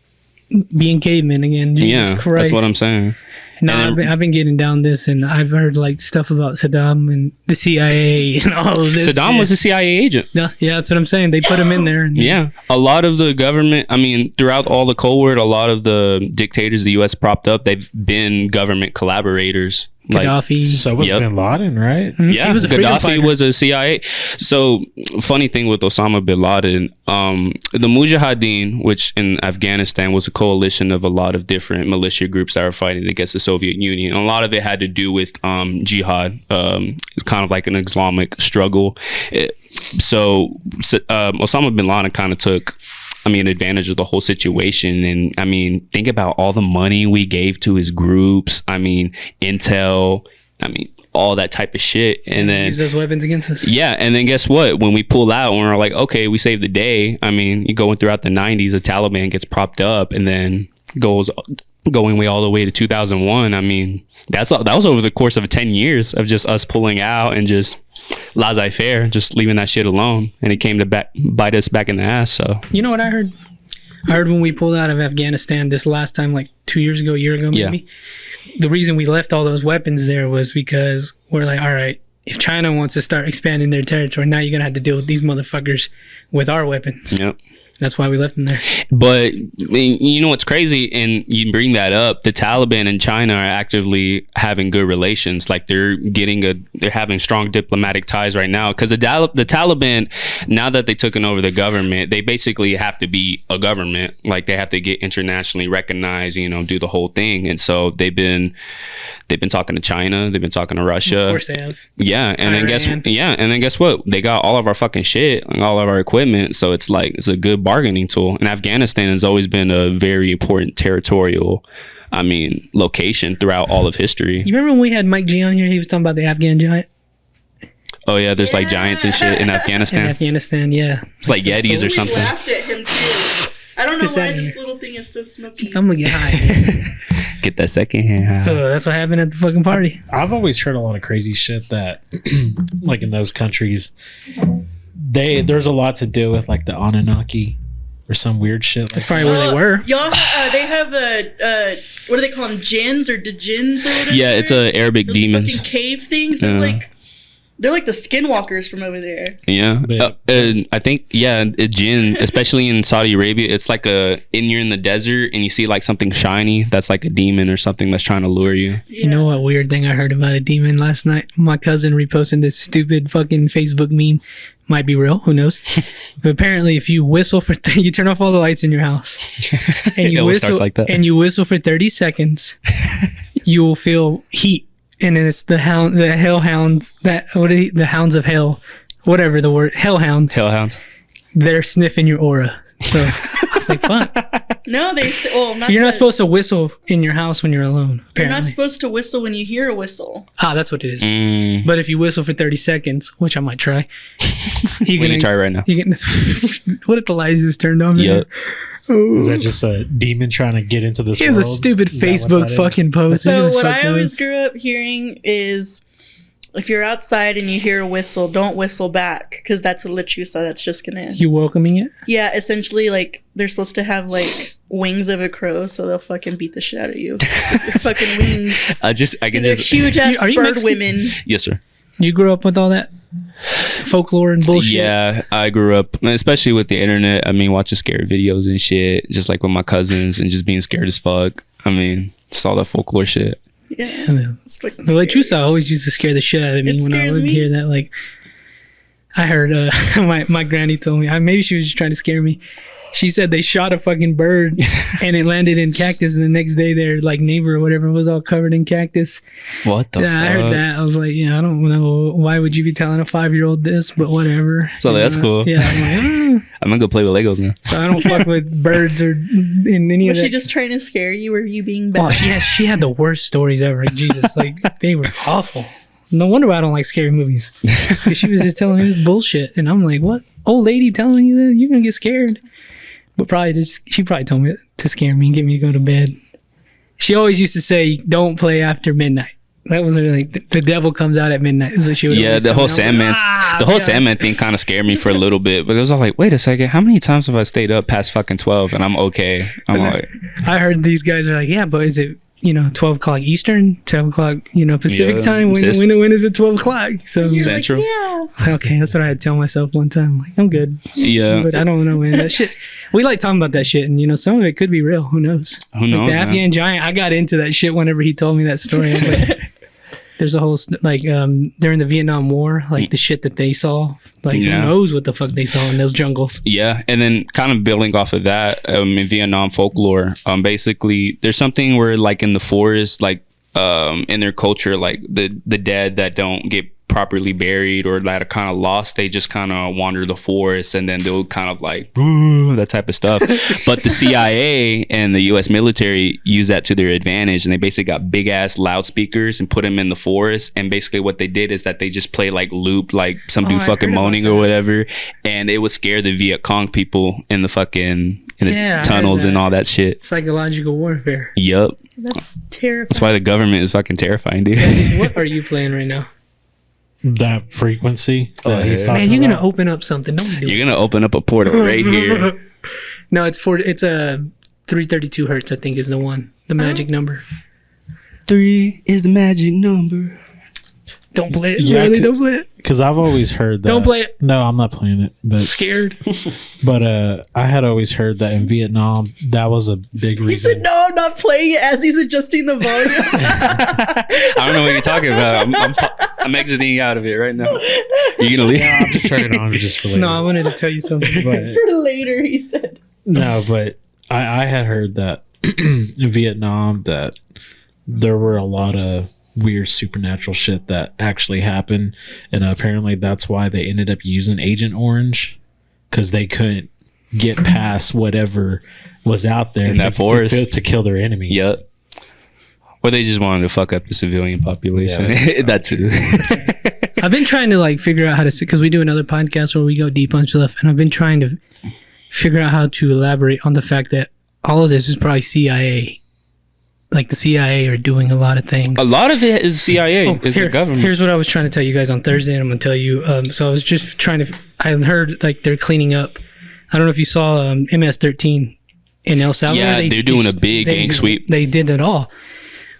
being cavemen again. Jesus Christ. That's what I'm saying. No, I've been getting down this, and I've heard like stuff about Saddam and the CIA and all of this. Saddam was a CIA agent. Yeah, that's what I'm saying. They put him in there. And a lot of the government. I mean, throughout all the Cold War, a lot of the dictators the U.S. propped up, they've been government collaborators. Gaddafi. So was Bin Laden, right? Mm-hmm. Yeah, he was a Gaddafi was a CIA. So funny thing with Osama bin Laden, the Mujahideen, which in Afghanistan was a coalition of a lot of different militia groups that were fighting against the Soviet Union. And a lot of it had to do with jihad. It's kind of like an Islamic struggle. So Osama bin Laden kind of took advantage of the whole situation. And I mean, think about all the money we gave to his groups. I mean, intel, all that type of shit. And then use those weapons against us. Yeah. And then guess what? When we pull out and we're like, okay, we saved the day. I mean, you going throughout the 90s, the Taliban gets propped up and then going way all the way to 2001. I mean, that was over the course of 10 years of just us pulling out and just laissez-faire, just leaving that shit alone. And it came to bite us back in the ass. So you know what I heard? I heard when we pulled out of Afghanistan this last time, like a year ago maybe. The reason we left all those weapons there was because we're like, all right, if China wants to start expanding their territory, now you're gonna have to deal with these motherfuckers with our weapons. Yep. That's why we left them there. But I mean, you know what's crazy, and you bring that up. The Taliban and China are actively having good relations. Like they're having strong diplomatic ties right now. Because the Taliban, now that they've taken over the government, they basically have to be a government. Like they have to get internationally recognized. Do the whole thing. And so they've been talking to China. They've been talking to Russia. Of course they have. Yeah, and Iran. then guess what? They got all of our fucking shit, and all of our equipment. So it's like it's a good bargaining tool. And Afghanistan has always been a very important territorial, location throughout all of history. You remember when we had Mike G on here? He was talking about the Afghan giant Oh yeah, there's like giants and shit in Afghanistan. in Afghanistan. Yeah, It's like Yetis or We something. laughed at him too. I don't know Just why saying. this little thing is so smoky. I'm gonna get high. Get that second hand. Oh, that's what happened at the fucking party. I've always heard a lot of crazy shit that, like in those countries, there's a lot to do with like the Anunnaki or some weird shit. That's Like probably where they were. Y'all, they have what do they call them? Jinns or djinns or whatever? Yeah, it's a Arabic Those demons. fucking cave things. Yeah. They're like the skinwalkers from over there. Yeah, But- I think a jinn, especially in Saudi Arabia, it's like you're in the desert and you see like something shiny. That's like a demon or something that's trying to lure you. You know what weird thing I heard about a demon last night? My cousin reposted this stupid fucking Facebook meme. Might be real, who knows? But apparently, if you whistle for you turn off all the lights in your house, and It you always whistle starts like that. and you whistle for 30 seconds, you will feel heat, and then it's the hellhounds the hounds of hell, whatever the word, hellhounds. Hellhounds. They're sniffing your aura. So I was like, fuck. No, they say, well, not You're not the- supposed to whistle in your house when you're alone. You're not Apparently, supposed to whistle when you hear a whistle. that's what it is. Mm, But if you whistle for 30 seconds, which I might try, we can try right now. You can, what if the lights just turned on? Yep. is that just a demon trying to get into this Here's world? a stupid Is that what Facebook that is? fucking post. Who So the what fuck I always knows? grew up hearing is, if you're outside and you hear a whistle, don't whistle back because that's a lechusa that's just gonna. You welcoming it? Yeah, essentially, like they're supposed to have like wings of a crow, so they'll fucking beat the shit out of you. With your fucking wings. I can They're just huge ass Are you bird Mexican? women. yes, sir. You grew up with all that folklore and bullshit. Yeah, I grew up, especially with the internet. Watching scary videos and shit, just like with my cousins, and just being scared as fuck. Just all that folklore shit. Yeah, Yeah. it's fucking The scary. lechusa always used to scare the shit out of me It when I scares would me. hear that. Like, I heard my granny told me, maybe she was just trying to scare me. She said they shot a fucking bird and it landed in cactus, and the next day their like neighbor or whatever was all covered in cactus. What the Yeah, fuck? I heard that. I was like, yeah, I don't know why would you be telling a 5-year-old this, but whatever. So that's cool. Yeah, I'm like, I'm gonna go play with Legos now. so I don't fuck with birds or in any Was of she that. just trying to scare you? Were you being bad? Oh, she had the worst stories ever. Like, Jesus, like they were awful. No wonder why I don't like scary movies. 'Cause she was just telling me this bullshit, and I'm like, what? Old lady telling you that you're gonna get scared? But she probably told me to scare me and get me to go to bed. She always used to say, "Don't play after midnight." That was her, like the devil comes out at midnight. Is what she would. Yeah, always the tell whole me. I'm like, Sandman, God. Sandman thing kind of scared me for a little bit, but it was all like, wait a second, how many times have I stayed up past fucking 12 and I'm okay? I'm like, I heard these guys are like, yeah, but is it 12 o'clock Eastern, 12 o'clock Pacific Yeah, time? When is it 12 o'clock? So You're Central. Like, yeah. okay, that's what I had to tell myself one time. Like, I'm good. yeah, But I don't know, man. That shit. We like talking about that shit, and some of it could be real. Who knows? who knows? Like the man? Afghan giant. I got into that shit whenever he told me that story. I was like, there's a whole during the Vietnam War, like the shit that they saw. Like Yeah. who knows what the fuck they saw in those jungles? Yeah, and then kind of building off of that, in Vietnam folklore, basically there's something where like in the forest, like in their culture, like the dead that don't get properly buried or that are kind of lost, they just kind of wander the forest, and then they'll kind of like "Boo," that type of stuff. But the CIA and the U.S. military use that to their advantage, and they basically got big ass loudspeakers and put them in the forest, and basically what they did is that they just play like loop, like some dude I fucking heard about moaning that. or whatever, and it would scare the Viet Cong people in the Yeah, I heard tunnels and that. all that shit. Psychological warfare. Yup. That's terrifying. That's why the government is fucking terrifying, dude. What are you playing right now? That frequency Oh, that he's yeah. talking Man, you're about. gonna open up something. Don't do it. You're gonna open up a portal right here. No, it's a 332 hertz. I think is the one, the magic number. 3 is the magic number. Don't play it. Yeah, Really, don't play it. Because I've always heard that. Don't play it. No, I'm not playing it. But Scared. I had always heard that in Vietnam, that was a big He reason. said, "No, I'm not playing it." As he's adjusting the volume. I don't know what you're talking about. I'm exiting out of it right now. You gonna leave? I'm just turning it on just for later. No, I wanted to tell you something. But For later, he said. no, but I had heard that in Vietnam that there were a lot of weird supernatural shit that actually happened, and apparently that's why they ended up using Agent Orange, because they couldn't get past whatever was out there In that forest. to kill their enemies. Yep. Or they just wanted to fuck up the civilian population. Yeah. That too. I've been trying to like figure out how to, because we do another podcast where we go deep on stuff, and I've been trying to figure out how to elaborate on the fact that all of this is probably CIA. Like the CIA are doing a lot of things. A lot of it is CIA, is the government. Here's what I was trying to tell you guys on Thursday, and I'm gonna tell you. So I was just trying to. I heard like they're cleaning up. I don't know if you saw MS-13 in El Salvador. Yeah, they're doing a big gang sweep. They did it all.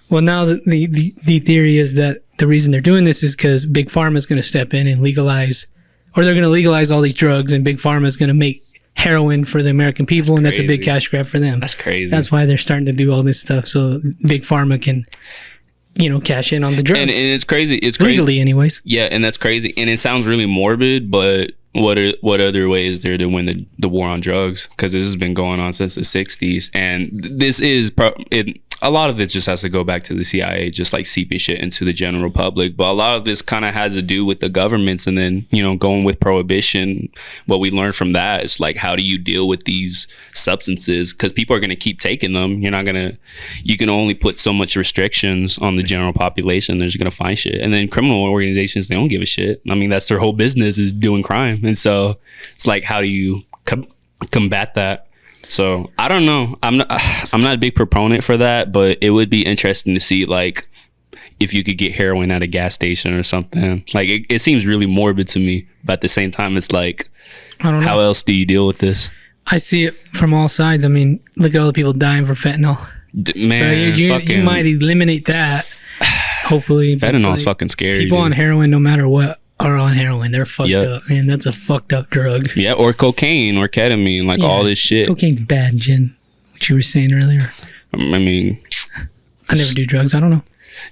Well, now the theory is that the reason they're doing this is because Big Pharma is going to step in and legalize, or they're going to legalize all these drugs, and Big Pharma is going to make heroin for the American people, and that's a big crazy. cash grab for them. That's crazy. That's why they're starting to do all this stuff, so Big Pharma can, cash in on the drugs. and it's crazy. It's crazy. Legally, anyways. Yeah, and that's crazy. And it sounds really morbid, but what other way is there to win the war on drugs? Because this has been going on since the 60s, and this is a lot of it just has to go back to the CIA, just like seeping shit into the general public. But a lot of this kind of has to do with the governments, and then going with prohibition. What we learned from that is like, how do you deal with these substances? Because people are going to keep taking them. You can only put so much restrictions on the general population. They're just going to find shit. And then criminal organizations, they don't give a shit. I mean, that's their whole business, is doing crime. And so it's like, how do you combat that? So I don't know. I'm not a big proponent for that, but it would be interesting to see like if you could get heroin at a gas station or something. Like it seems really morbid to me, but at the same time, it's like, I don't know. how else do you deal with this? I see it from all sides. I mean, look at all the people dying for fentanyl. Man, so fucking you might eliminate that. Hopefully, if it's fentanyl's fucking scary. People dude. on heroin, no matter what, are on heroin. They're fucked Yep. up, man. That's a fucked up drug. Yeah, or cocaine or ketamine, like Yeah. all this shit. Cocaine's bad, Jen. What you were saying earlier. I mean, I never do drugs. I don't know.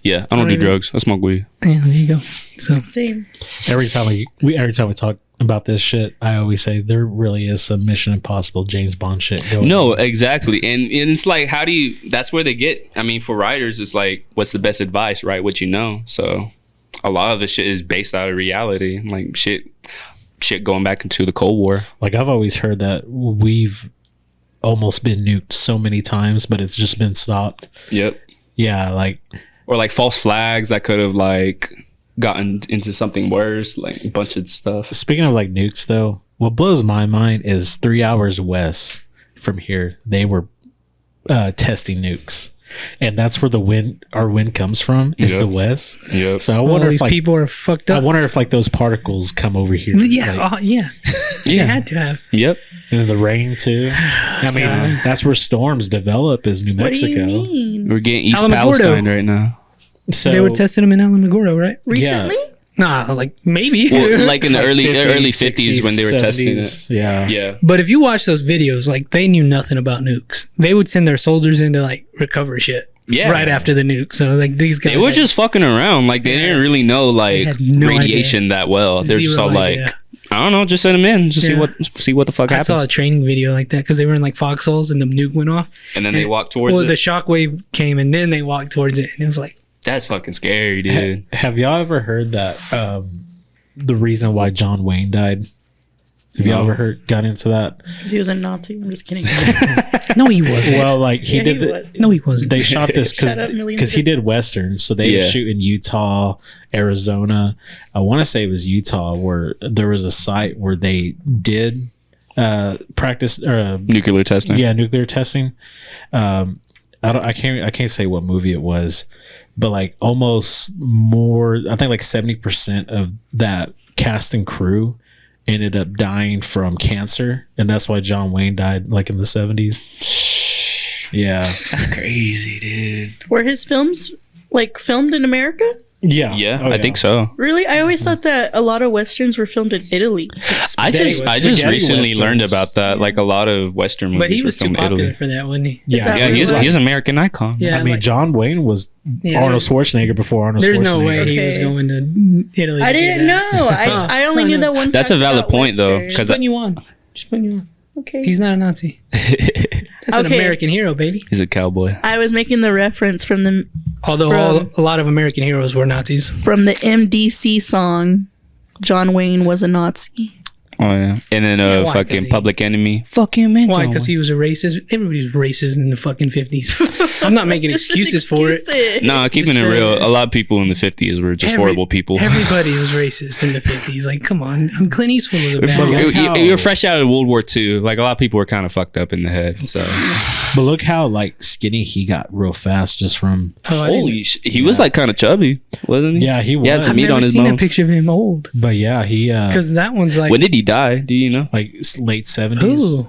yeah, I don't do drugs. I smoke weed. Yeah, there you go. So Same. Every time we talk about this shit, I always say there really is some Mission Impossible James Bond shit going No, on. exactly. And it's like, how do you, that's where they get, I mean, for writers, it's like, what's the best advice? Write what you know. So a lot of the shit is based out of reality. Like shit going back into the Cold War. Like I've always heard that we've almost been nuked so many times, but it's just been stopped. Yep. Yeah, like Or like false flags that could have like gotten into something worse, like a bunch of stuff. speaking of like nukes though, what blows my mind is 3 hours west from here, they were testing nukes. And that's where our wind comes from, is Yep. the west. Yep. So I all wonder these if like people are fucked I up. wonder if like those particles come over here. Yeah, like, yeah. Yeah. They had to have. Yep. and the rain too. I mean, that's where storms develop, is New What do Mexico. you mean? We're getting East Alamogordo. Palestine right now. So They were testing them in Alamogordo, right? Recently? Nah, like maybe. Well, like in the early 50s, 50s when they were 60s, testing it. 70s. Yeah. Yeah. But if you watch those videos, like they knew nothing about nukes. They would send their soldiers in to like recover shit. Yeah. Right after the nuke. So like these guys They were had just fucking around. Like they didn't really know like had no radiation that well. They're just zero all like, idea. I don't know, just send them in, just Yeah. see what the fuck I saw a happens. training video like that because they were in like foxholes and the nuke went off. And then they walk towards Well, it. the shockwave came and then they walked towards it and it was like, That's fucking scary, dude. Have y'all ever heard that the reason why John Wayne died? Have y'all ever got into that? Because he was a Nazi. I'm just kidding. no, he wasn't. Well, like he Yeah, did. he the- was. No, he wasn't. They shot this Shut up, millions because he of- did westerns, so they would Yeah. shoot in Utah, Arizona. I want to say it was Utah, where there was a site where they did practice Nuclear testing. nuclear testing. I can't say what movie it was, but like almost more, I think like 70% of that cast and crew ended up dying from cancer, and that's why John Wayne died like in the 70s. Yeah. That's crazy, dude. Were his films like filmed in America? Yeah, I think so. Really? I always thought that a lot of westerns were filmed in Italy. I just Spaghetti recently learned westerns. about that. Like a lot of Western movies But he were was too filmed in popular Italy. for that, wasn't he? Yeah, that Yeah, what he's it was? an American icon. Yeah, I mean, like- John Wayne was Yeah, Arnold Schwarzenegger before Arnold There's Schwarzenegger. no way he was Okay. going to Italy. I to do didn't that. know. I only knew that one. That's a fact valid about point, though, westerns. 'cause Just putting you on. Just putting you on. Okay. He's not a Nazi. That's an Okay. American hero, baby. He's a cowboy. I was making the reference from the Although a lot of American heroes were Nazis. MDC song. John Wayne was a Nazi. Oh yeah, and then Yeah, why? 'Cause fucking he- Public Enemy. Fuck him, man. Why? Because he was a racist. Everybody was racist in the fucking 50s. I'm not making Just an excuses for it. excuse Nah, keeping it Just real. saying. A lot of people in the 50s were just horrible people. Everybody was racist in the 50s. Like, come on. Clint Eastwood was a bad From- guy. Look how- You're fresh out of World War II. Like a lot of people were kind of fucked up in the head. So But look how like skinny he got real fast just from. Oh, I didn't- holy shit, he was like kind of chubby, wasn't he? Yeah, he He had was. some I've meat never on his seen a bones. picture of him old. But yeah, he Because that one's like, When did he die? Do you know? like late 70s. ooh.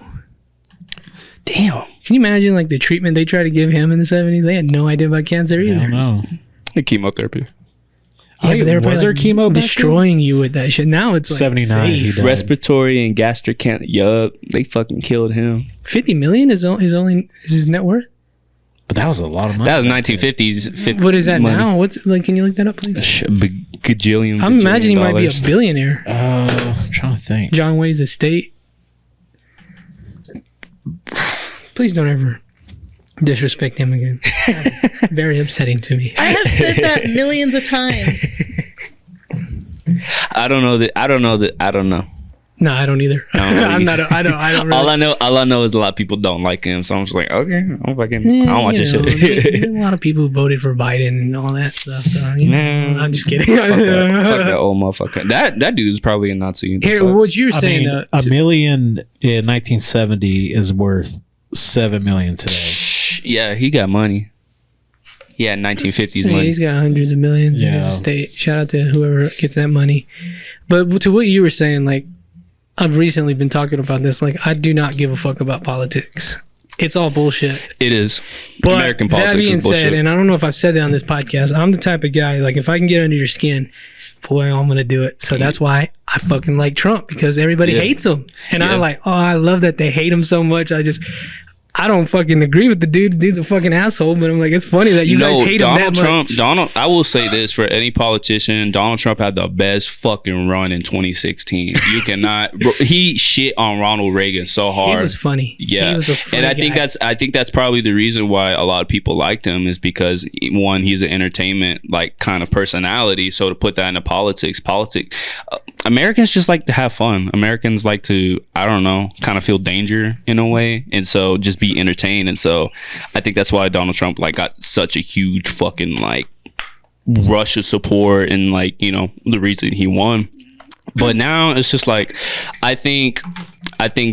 Damn. Can you imagine like the treatment they tried to give him in the 70s? They had no idea about cancer I either. don't know. The chemotherapy. Yeah, but they were Was there probably, chemo back then? destroying you with that shit. Now it's like 79, he safe. died. Respiratory and gastric cancer. Yup. They fucking killed him. 50 million is his net worth. But that was a lot of money. That was 1950s. 50 What is that money. now? What's like? Can you look that up, please? Gajillion. I'm imagining he might be a dollars. billionaire. I'm trying to think. John Wayne's estate. Please don't ever disrespect him again. That's very upsetting to me. I have said that millions of times. I don't know that. I don't know. No, I don't either. don't know I'm either. not. I don't really. All I know is a lot of people don't like him. So I'm just like, okay, I'm fucking. I Yeah, don't watch this you know, shit. there's a lot of people who voted for Biden and all that stuff. So Nah. I'm just kidding. Fuck that old motherfucker. That dude is probably a Nazi. The Here, fuck? what you're I saying? mean, a million in 1970 is worth 7 million today. Yeah, he got money. Yeah, 1950s yeah, money. he's got hundreds of millions in his Yeah. estate. Shout out to whoever gets that money. But to what you were saying, like, I've recently been talking about this. Like, I do not give a fuck about politics. It's all bullshit. It is. But American that politics being is bullshit. said, and I don't know if I've said that on this podcast, I'm the type of guy, like, if I can get under your skin, boy, I'm going to do it. So that's why I fucking like Trump, because everybody Yeah. hates him. And Yeah. I'm like, oh, I love that they hate him so much. I don't fucking agree with the dude. The dude's a fucking asshole, but I'm like, it's funny that you guys hate him Donald that Trump. much. I will say this for any politician: Donald Trump had the best fucking run in 2016. You cannot. Bro, he shit on Ronald Reagan so He hard. was funny. Yeah, He was a funny and I think guy. that's probably the reason why a lot of people liked him is because one, he's an entertainment like kind of personality. So to put that into politics, Americans just like to have fun. Americans like to, I don't know, kind of feel danger in a way, and so just be entertained. And so I think that's why Donald Trump like got such a huge fucking like rush of support and like, you know, the reason he won. But now it's just like I think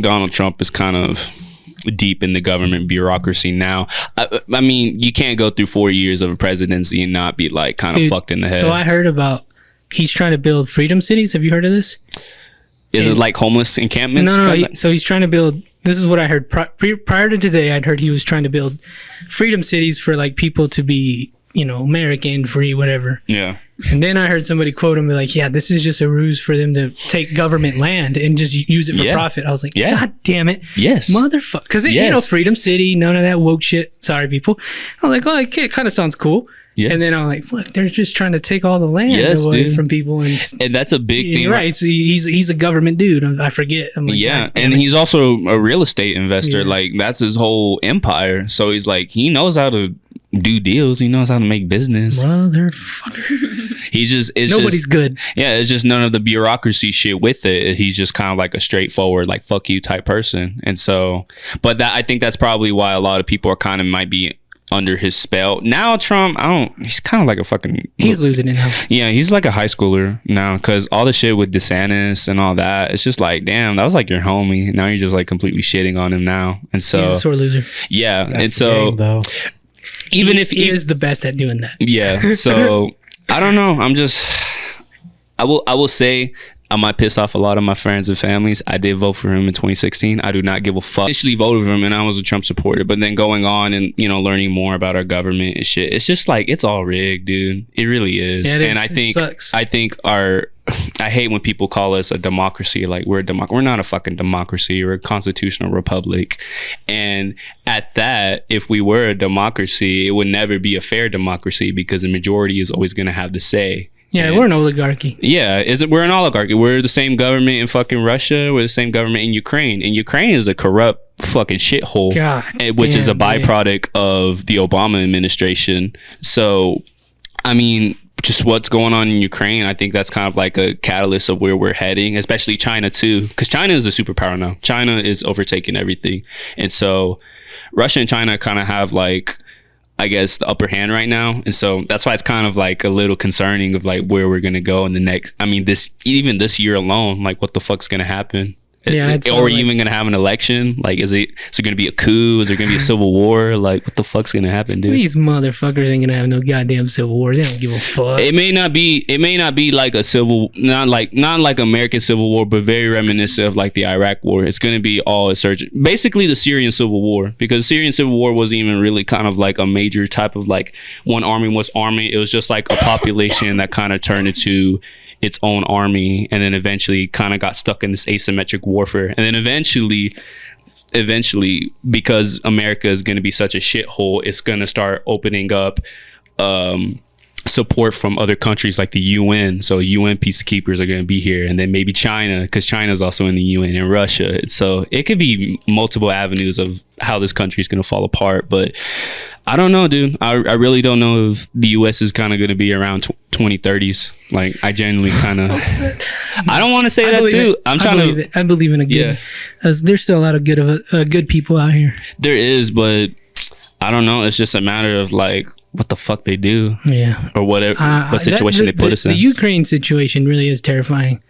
Donald Trump is kind of deep in the government bureaucracy now. I mean, you can't go through 4 years of a presidency and not be like kind of Dude, fucked in the head. So I heard about he's trying to build freedom cities. Have you heard of this? Is it like homeless encampments? No. kinda? So he's trying to build. This is what I heard prior to today. I'd heard he was trying to build freedom cities for like people to be, you know, American, free, whatever. Yeah. And then I heard somebody quote him, be like, yeah, this is just a ruse for them to take government land and just use it for Yeah. profit. I was like, Yeah. God damn it. Yes. Motherfucker. Because, you know, Yes. Freedom City, none of that woke shit. Sorry, people. I was like, oh, it kind of sounds cool. Yes. And then I'm like, look, they're just trying to take all the land Yes, away dude. from people. And that's a big thing. You're right. So he's a government dude. I forget. I'm like, Yeah, God damn and it. he's also a real estate investor. Yeah. Like that's his whole empire. So he's like he knows how to do deals. He knows how to make business. Motherfucker. He's just Nobody's good. Yeah, it's just none of the bureaucracy shit with it. He's just kind of like a straightforward, like fuck you type person. And so, but that I think that's probably why a lot of people are kind of might be under his spell now. Trump, he's kind of like a fucking. He's losing it now. Yeah, he's like a high schooler now because all the shit with DeSantis and all that, it's just like, damn, that was like your homie. Now you're just like completely shitting on him now. And He's so, a sore loser. yeah. That's And the so, game, though. even he if he is the best at doing that. yeah. So, I don't know. I will say I might piss off a lot of my friends and families. I did vote for him in 2016. I do not give a fuck. I initially voted for him and I was a Trump supporter, but then going on and, you know, learning more about our government and shit, it's just like, it's all rigged, dude. It really is. Yeah, it is. And I think I hate when people call us a democracy. Like, we're a we're not a fucking democracy. We're a constitutional republic. And at that, if we were a democracy, it would never be a fair democracy because the majority is always going to have the say. Yeah, And- we're an oligarchy. yeah, we're an oligarchy. We're the same government in fucking Russia. We're the same government in Ukraine. And Ukraine is a corrupt fucking shithole, God which is a damn, dude. byproduct of the Obama administration. So, I mean, just what's going on in Ukraine, I think that's kind of like a catalyst of where we're heading, especially China too, because China is a superpower now. China is overtaking everything. And so Russia and China kind of have like, I guess, the upper hand right now. And so that's why it's kind of like a little concerning of like where we're going to go in the next, I mean, even this year alone, like what the fuck's going to happen? Yeah, it's or are we like- even going to have an election? Like, is it going to be a coup? Is there going to be a civil war? Like, what the fuck's going to happen, dude? These motherfuckers ain't gonna have no goddamn civil war. They don't give a fuck. It may not be like a civil, not like American Civil War, but very reminiscent of like the Iraq War. It's going to be all insurgent, basically the Syrian Civil War, because the Syrian Civil War wasn't even really kind of like a major type of like one army was army. It was just like a population that kind of turned into its own army, and then eventually kind of got stuck in this asymmetric warfare, and then eventually because America is going to be such a shithole, it's going to start opening up support from other countries like the UN. So UN peacekeepers are going to be here, and then maybe China, because China is also in the UN, and Russia. So it could be multiple avenues of how this country is going to fall apart. But I don't know, dude. I really don't know if the US is kind of going to be around 2030s. Like, I genuinely kind of I don't want to say I that believe too. it. I'm I trying believe to it. I believe in a good. Yeah. There's still a lot of good people out here. There is, but I don't know. It's just a matter of like what the fuck they do Yeah. or whatever, what situation they put us in. The Ukraine situation really is terrifying.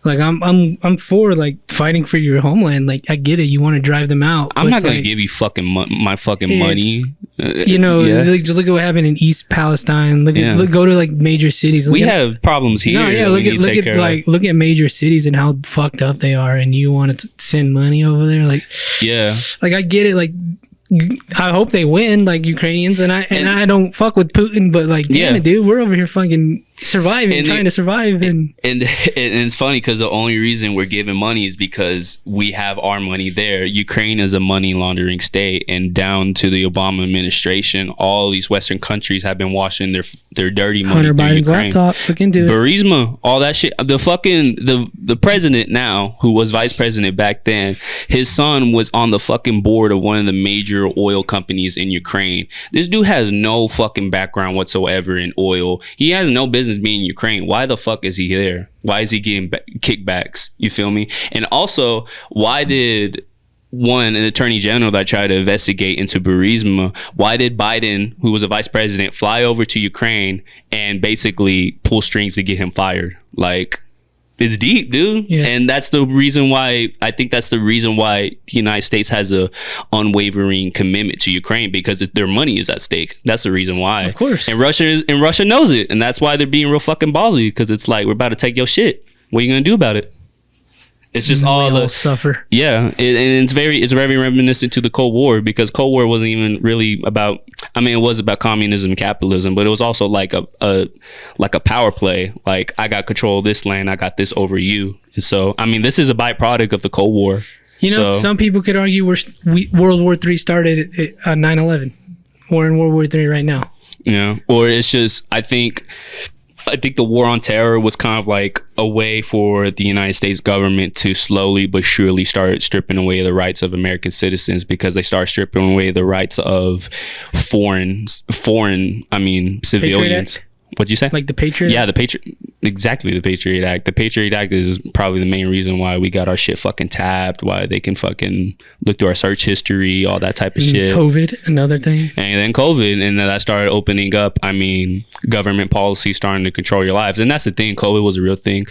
Like I'm for like fighting for your homeland. Like I get it, you want to drive them out. I'm but not it's gonna like, give you fucking my fucking money. You know, Yeah. like, just look at what happened in East Palestine. Yeah. Go to like major cities. We Look at- have problems here. No, yeah. that we Look need to take care of. look at major cities and how fucked up they are, and you want to send money over there. Like Yeah, I get it. Like I hope they win, like Ukrainians, and I don't fuck with Putin, but like, damn Yeah. it, dude, we're over here fucking surviving, And trying to survive, and and it's funny because the only reason we're giving money is because we have our money there. Ukraine is a money laundering state, and down to the Obama administration, all these Western countries have been washing their dirty money Hunter through Biden's Ukraine. laptop. Look into it. Burisma, all that shit. The fucking the president now, who was vice president back then, his son was on the fucking board of one of the major oil companies in Ukraine. This dude has no fucking background whatsoever in oil. He has no business being in Ukraine. Why the fuck is he there? Why is he getting kickbacks? You feel me? And also, why did an attorney general that tried to investigate into Burisma, why did Biden, who was a vice president, fly over to Ukraine and basically pull strings to get him fired? Like, it's deep, dude. Yeah. And that's the reason why, I think that's the reason why the United States has a unwavering commitment to Ukraine, because their money is at stake. That's the reason why. Of course. And Russia knows it. And that's why they're being real fucking ballsy, because it's like, we're about to take your shit. What are you going to do about it? It's just We all all the suffer. yeah, and it's very reminiscent to the Cold War, because Cold War wasn't even really about. I mean, it was about communism and capitalism, but it was also like a power play. Like, I got control of this land, I got this over you. And so, I mean, this is a byproduct of the Cold War. You know, So- some people could argue World War III started at 9/11. We're in World War III right now. You know, or it's just I think the war on terror was kind of like a way for the United States government to slowly but surely start stripping away the rights of American citizens, because they start stripping away the rights of foreign, civilians. Act? What'd you say? Like the Patriot. Yeah, the Patriot Act. The Patriot Act is probably the main reason why we got our shit fucking tapped, why they can fucking look through our search history, all that type of shit. COVID, another thing. And then COVID, and then that started opening up, government policy starting to control your lives. And that's the thing, COVID was a real thing.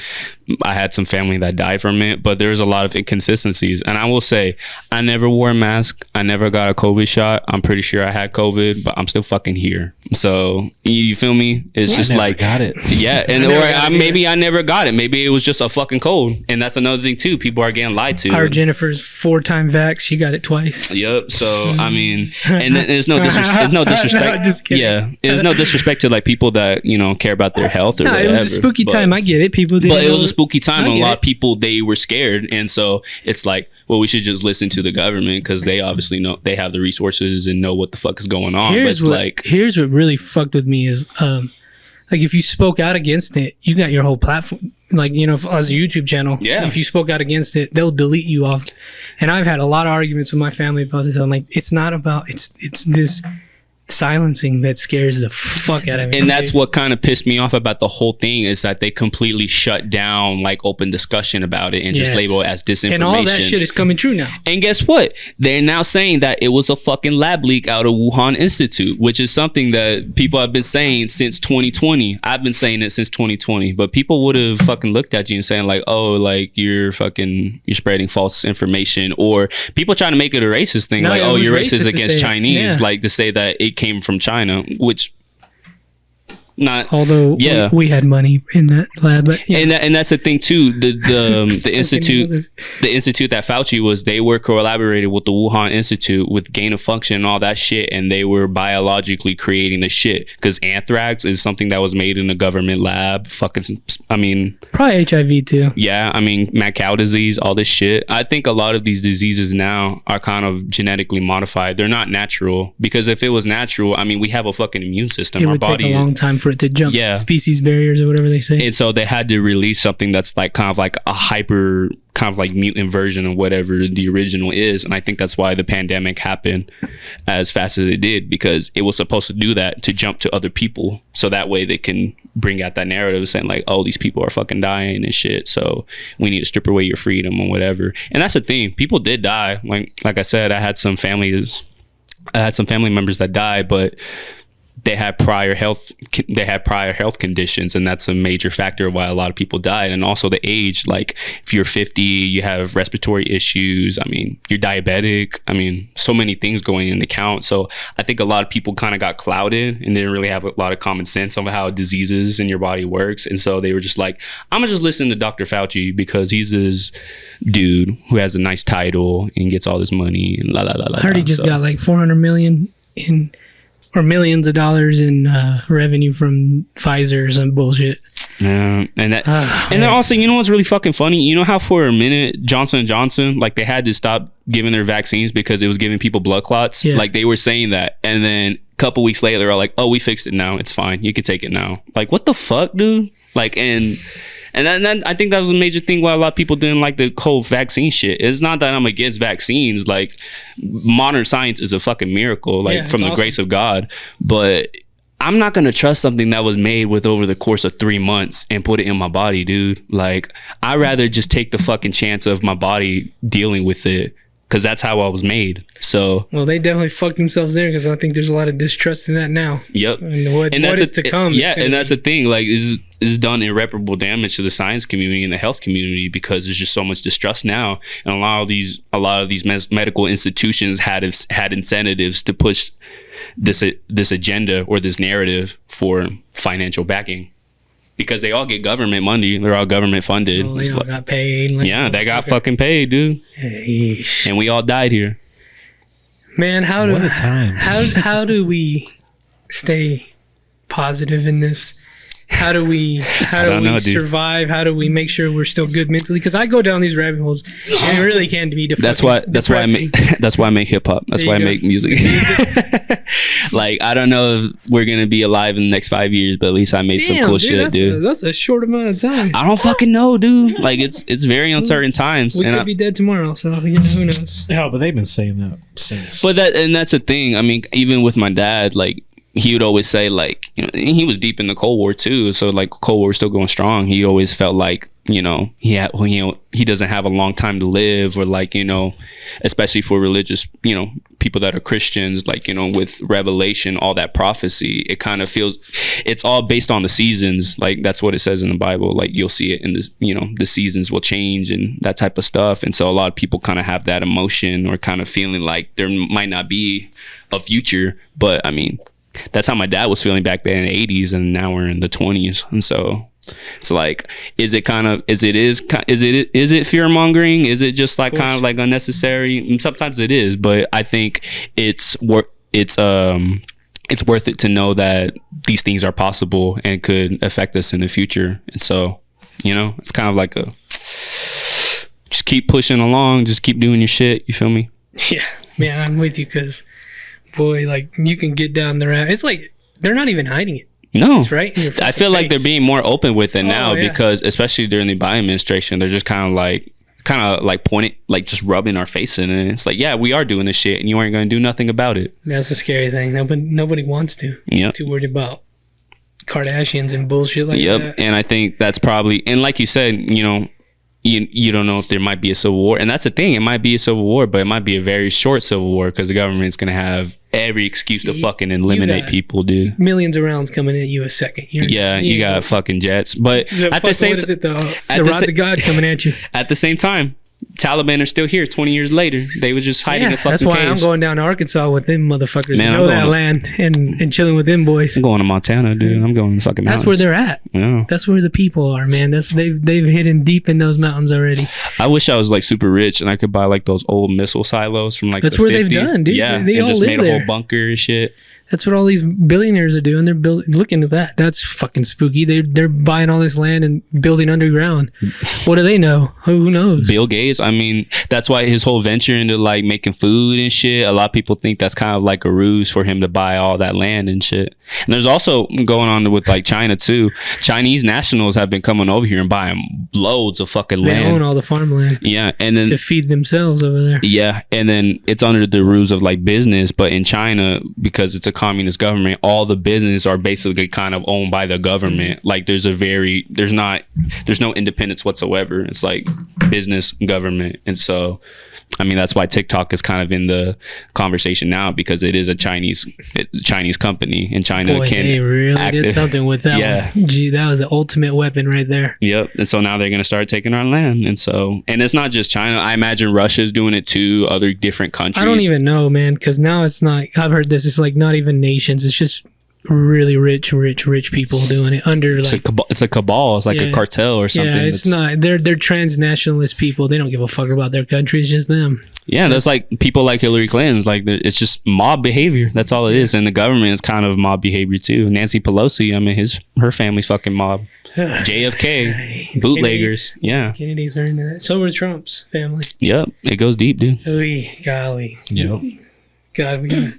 I had some family that died from it, but there's a lot of inconsistencies. And I will say, I never wore a mask. I never got a COVID shot. I'm pretty sure I had COVID, but I'm still fucking here. So, you feel me? It's just never like, got it. yeah. And I never or got maybe I never got it. Maybe it was just a fucking cold, and that's another thing too. People are getting lied to. Our Jennifer's 4-time vax. She got it twice. Yep. So I mean, and there's no disrespect. No, just kidding. Yeah, there's no disrespect to like people that care about their health or No, whatever. it was a spooky time. I get it. People did. But it was a spooky time, and a lot it. of people, they were scared, and so it's like, well, we should just listen to the government because they obviously know, they have the resources and know what the fuck is going on. Here's what really fucked with me is like if you spoke out against it, you got your whole platform. Like, as a YouTube channel, Yeah. if you spoke out against it, they'll delete you off. And I've had a lot of arguments with my family about this. I'm like, it's not about it's this silencing that scares the fuck out of me. and that's what kind of pissed me off about the whole thing, is that they completely shut down like open discussion about it and just Yes. label it as disinformation. And all that shit is coming true now. And guess what? They're now saying that it was a fucking lab leak out of Wuhan Institute, which is something that people have been saying since 2020. I've been saying it since 2020, but people would have fucking looked at you and saying like, oh, like you're spreading false information, or people trying to make it a racist thing, No, like, it oh, was you're racist racist to against say it. Chinese, Yeah. like to say that it came from China, which not. Although Yeah. we had money in that lab, but yeah. And that's the thing too. The institute that Fauci was, they were collaborated with the Wuhan Institute with gain of function and all that shit, and they were biologically creating the shit, because anthrax is something that was made in a government lab. Probably HIV too. Yeah, mad cow disease, all this shit. I think a lot of these diseases now are kind of genetically modified. They're not natural, because if it was natural, we have a fucking immune system. It Our would body. take a long time for it to jump species barriers or whatever they say. And so they had to release something that's like kind of like a hyper, kind of like mutant version of whatever the original is. And I think that's why the pandemic happened as fast as it did, because it was supposed to do that to jump to other people. So that way they can bring out that narrative saying like, oh, these people are fucking dying and shit. So we need to strip away your freedom or whatever. And that's the thing. People did die. Like I said, I had some family members that died, but they had prior health conditions, and that's a major factor of why a lot of people died. And also the age, like if you're 50, you have respiratory issues, you're diabetic, so many things going into account. So I think a lot of people kind of got clouded and didn't really have a lot of common sense on how diseases in your body works, and so they were just like, I'm gonna just listen to Dr. Fauci because he's this dude who has a nice title and gets all this money and la la la la. I heard he just got like 400 million in, or millions of dollars in revenue from Pfizer or some bullshit. Yeah, and then also, what's really fucking funny? You know how for a minute Johnson & Johnson, like they had to stop giving their vaccines because it was giving people blood clots? Yeah. Like they were saying that, and then a couple weeks later they're all like, oh, we fixed it now, it's fine, you can take it now. Like what the fuck, dude? Like, and then I think that was a major thing why a lot of people didn't like the whole vaccine shit. It's not that I'm against vaccines. Like modern science is a fucking miracle, like from the grace of God. But I'm not gonna trust something that was made with over the course of 3 months and put it in my body, dude. Like I'd rather just take the fucking chance of my body dealing with it, because that's how I was made. So well, they definitely fucked themselves there, because I think there's a lot of distrust in that now. Yep. And what is to come? Yeah, and that's the thing. Like, is done irreparable damage to the science community and the health community, because there's just so much distrust now, and a lot of these medical institutions had incentives to push this agenda or this narrative for financial backing, because they all get government money. They're all government funded. Oh, they all got paid. Yeah, they got fucking paid, dude. Yeesh. And we all died here. Man, What a time. how do we stay positive in this? How do we know, dude. survive? How do we make sure we're still good mentally? Because I go down these rabbit holes, and it really can be That's why I make hip hop. That's why I make music. Like, I don't know if we're gonna be alive in the next 5 years, but at least I made some cool shit, dude. That's a short amount of time. I don't fucking know, dude. Like, it's very uncertain times. We could be dead tomorrow, so who knows? Yeah, but they've been saying that since. But that's the thing. Even with my dad, like, he would always say, like, he was deep in the Cold War too, so like Cold War was still going strong. He always felt like, he doesn't have a long time to live, or like, especially for religious, people that are Christians, like, with Revelation, all that prophecy, it kind of feels it's all based on the seasons. Like that's what it says in the Bible. Like you'll see it in this, the seasons will change and that type of stuff. And so a lot of people kind of have that emotion or kind of feeling like there might not be a future. But that's how my dad was feeling back then in the 80s, and now we're in the 20s. And so It's like, is it fear mongering? Is it just like kind of like unnecessary? And sometimes it is, but I think it's worth it to know that these things are possible and could affect us in the future. And so, it's kind of like just keep pushing along, just keep doing your shit. You feel me? Yeah, man, I'm with you, because boy, like, you can get down there. It's like they're not even hiding it. No, it's right in your I feel like they're being more open with it now, yeah. because especially during the Biden administration, they're just kind of like pointing, like just rubbing our face in it. It's like, yeah, we are doing this shit, and you aren't going to do nothing about it. That's the scary thing. Nobody wants to. Yeah. Too worried about Kardashians and bullshit like that. And I think that's probably, and like you said, you don't know if there might be a civil war, and that's the thing. It might be a civil war, but it might be a very short civil war, because the government's gonna have every excuse to fucking eliminate people, dude. Millions of rounds coming at you a second. You got fucking jets, but at the same time, the rods of God coming at you. At the same time, Taliban are still here 20 years later. They was just hiding in fucking that's why caves. I'm going down to Arkansas with them motherfuckers. Man, know that land and chilling with them boys. I'm going to Montana, dude. I'm going to fucking mountains. That's where they're at. Yeah. That's where the people are, man. They've hidden deep in those mountains already. I wish I was like super rich and I could buy like those old missile silos from like that's the where 50s. They've done, dude. Yeah, they and all just live made a there. whole bunker and shit. That's what all these billionaires are doing. They're look into that. That's fucking spooky. They're buying all this land and building underground. What do they know? Who knows? Bill Gates. I mean, that's why his whole venture into like making food and shit. A lot of people think that's kind of like a ruse for him to buy all that land and shit. And there's also going on with like China too. Chinese nationals have been coming over here and buying loads of fucking They land. own all the farmland Yeah, and then to feed themselves over there. yeah, and then it's under the rules of like business, but in China, because it's a communist government, all the business are basically kind of owned by the government. Like there's no independence whatsoever. It's like business, government. And so I mean, that's why TikTok is kind of in the conversation now, because it is a Chinese company, and China Boy, can they really did something with that Yeah. one. Gee, that was the ultimate weapon right there. Yep. And so now they're going to start taking our land. And it's not just China. I imagine Russia's doing it too, other different countries. I don't even know, man, because now it's not, I've heard this, it's like not even nations, it's just really rich people doing it under It's like, a cabal. It's like a Yeah. cartel or something. yeah, it's not, they're transnationalist people. They don't give a fuck about their country. It's just them. Yeah, that's like people like Hillary Clinton. Like it's just mob behavior. That's all it is. And the government is kind of mob behavior too. Nancy Pelosi, I mean, her family's fucking mob. JFK, bootleggers. Yeah. Kennedy's very nice. So were Trump's family. Yep. It goes deep, dude. Oy, golly. Yep. God, we gotta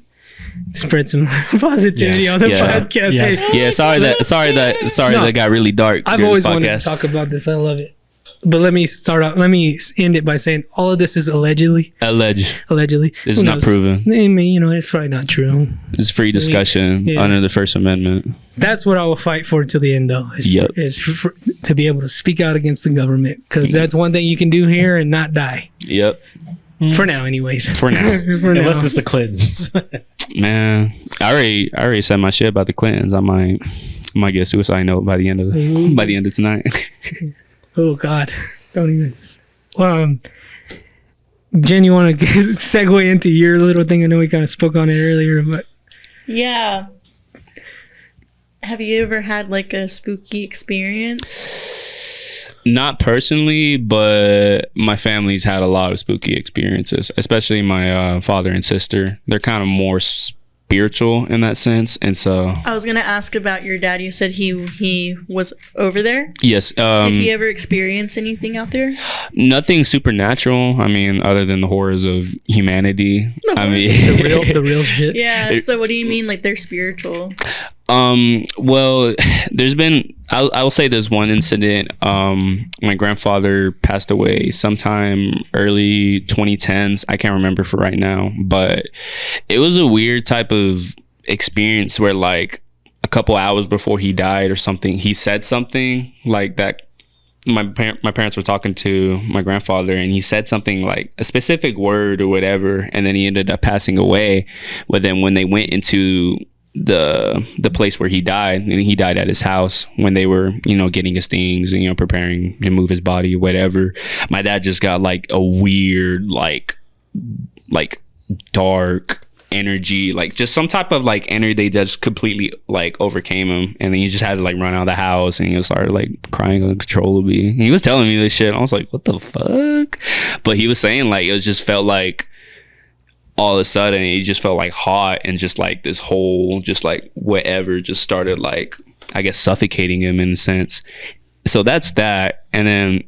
spread some positivity on the Yeah. podcast. Yeah. Hey, Yeah. Sorry that got really dark. I've during always this wanted to podcast. talk about this. I love it. But let me end it by saying all of this is allegedly. Alleged. This This is not proven. I mean, it's probably not true. It's free discussion Yeah. under the First Amendment. That's what I will fight for till the end, though. Yep. To be able to speak out against the government, because that's one thing you can do here and not die. Yep. For now, anyways. For now. For now. Unless it's the Clintons. Man, I already said my shit about the Clintons. I might get a suicide note by the end of tonight. Oh God! Don't even. Well, Jen, you want to segue into your little thing? I know we kind of spoke on it earlier, but Yeah. Have you ever had like a spooky experience? Not personally, but my family's had a lot of spooky experiences, especially my father and sister. They're kind of more spiritual in that sense, and so I was gonna ask about your dad. You said he was over there. yes. Did he ever experience anything out there? Nothing supernatural. I mean, other than the horrors of humanity. I mean, the real shit. Yeah. So what do you mean, like they're spiritual? Well, there's been, I will say there's one incident. My grandfather passed away sometime early 2010s. I can't remember for right now, but it was a weird type of experience where like a couple hours before he died or something, he said something like that. My parents were talking to my grandfather, and he said something like a specific word or whatever, and then he ended up passing away. But then when they went into the place where he died, and he died at his house when they were getting his things and preparing to move his body or whatever, my dad just got like a weird like dark energy, like just some type of like energy that just completely like overcame him, and then he just had to like run out of the house, and he started like crying uncontrollably. He was telling me this shit. I was like, what the fuck? But he was saying like it just felt like all of a sudden he just felt like hot, and just like this whole just like whatever just started like, I guess, suffocating him in a sense. So that's that. And then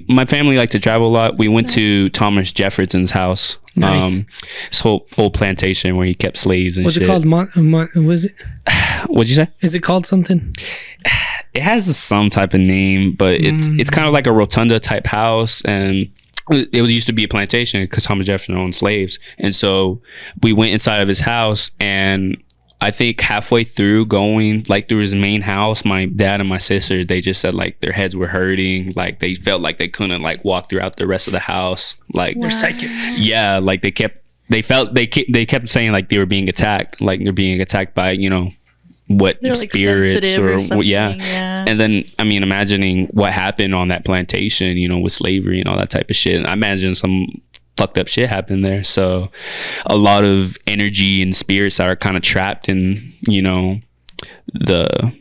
my family like to travel a lot. We went to Thomas Jefferson's house. Nice. His whole plantation where he kept slaves and Was shit. it called was it? What'd you say? Is it called something? It has some type of name, but it's kind of like a rotunda type house, and it used to be a plantation because Thomas Jefferson owned slaves. And so we went inside of his house, and I think halfway through going like through his main house, my dad and my sister, they just said like their heads were hurting, like they felt like they couldn't like walk throughout the rest of the house. Like They're psychics. yeah, like they kept saying like they were being attacked, like they're being attacked by, you know, what They're like spirits sensitive or something, yeah. yeah. And then I mean, imagining what happened on that plantation, you know, with slavery and all that type of shit. I imagine some fucked up shit happened there. So a lot of energy and spirits that are kind of trapped in, you know, the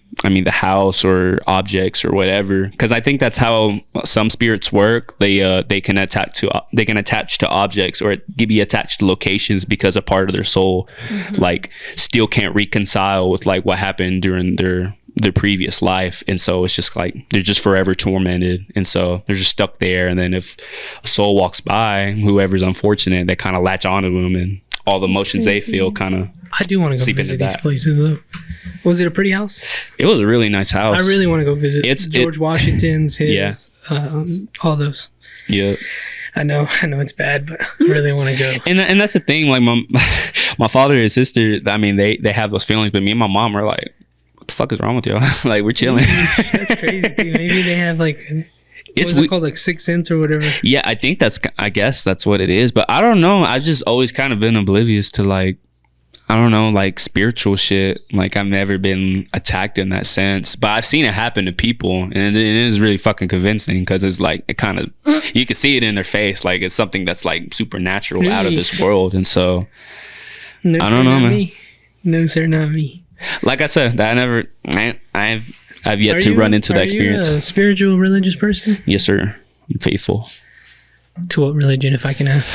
house or objects or whatever, because I think that's how some spirits work. They can attach to objects, or be attached to locations, because a part of their soul like still can't reconcile with like what happened during their previous life, and so it's just like they're just forever tormented, and so they're just stuck there. And then if a soul walks by, whoever's unfortunate, they kind of latch onto them, and all the emotions they feel kind of. I do want to go Sleep visit into these that. places though. Was it a pretty house? It was a really nice house. I really want to go visit. It's- George Washington's, his, all those. Yeah. I know it's bad, but I really want to go. And that's the thing, like my father and sister, I mean, they have those feelings, but me and my mom are like, what the fuck is wrong with y'all? Like, we're chilling. That's crazy too. Maybe they have like, It's what's it called, like Sixth Sense or whatever. Yeah, I guess that's what it is, but I don't know. I've just always kind of been oblivious to like, I don't know, like spiritual shit. Like I've never been attacked in that sense, but I've seen it happen to people, and it is really fucking convincing, because it's like it kind of you can see it in their face, like it's something that's like supernatural, out of Really? this world. And so No, I don't know, not man. Me. No, sir, not me. like I said, I've yet to run into that experience. Are you a spiritual, religious person? Yes, sir. I'm faithful. To what religion, if I can ask?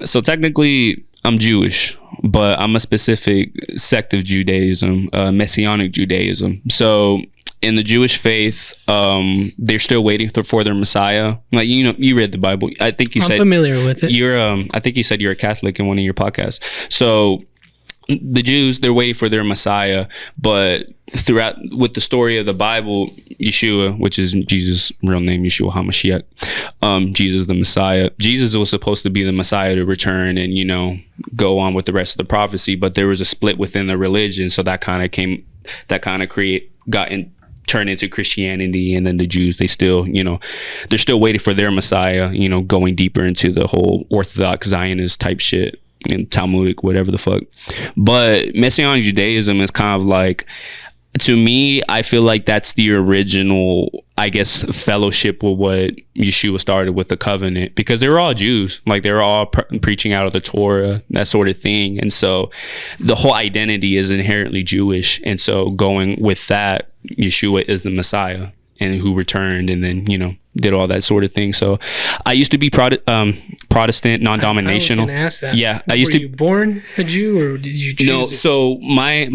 So technically I'm Jewish, but I'm a specific sect of Judaism, Messianic Judaism. So in the Jewish faith, they're still waiting for their Messiah. Like, you know, you read the Bible. I think you I'm said familiar with it. you're I think you said you're a Catholic in one of your podcasts. So the Jews, they're waiting for their Messiah, but throughout with the story of the Bible, Yeshua, which is Jesus' real name, Yeshua HaMashiach, Jesus the Messiah. Jesus was supposed to be the Messiah to return and, you know, go on with the rest of the prophecy, but there was a split within the religion, so that kind of turned into Christianity. And then the Jews, they still, you know, they're still waiting for their Messiah, you know, going deeper into the whole Orthodox Zionist type shit and Talmudic, whatever the fuck. But Messianic Judaism is kind of like, to me, I feel like that's the original, I guess, fellowship with what Yeshua started with, the covenant, because they were all Jews, like they were all preaching out of the Torah, that sort of thing. And so the whole identity is inherently Jewish. And so going with that, Yeshua is the Messiah, and who returned and then, you know, did all that sort of thing. So I used to be Protestant, non-dominational. I was gonna ask that. Yeah, I used Were to. you born a Jew, or did you choose No, it? so my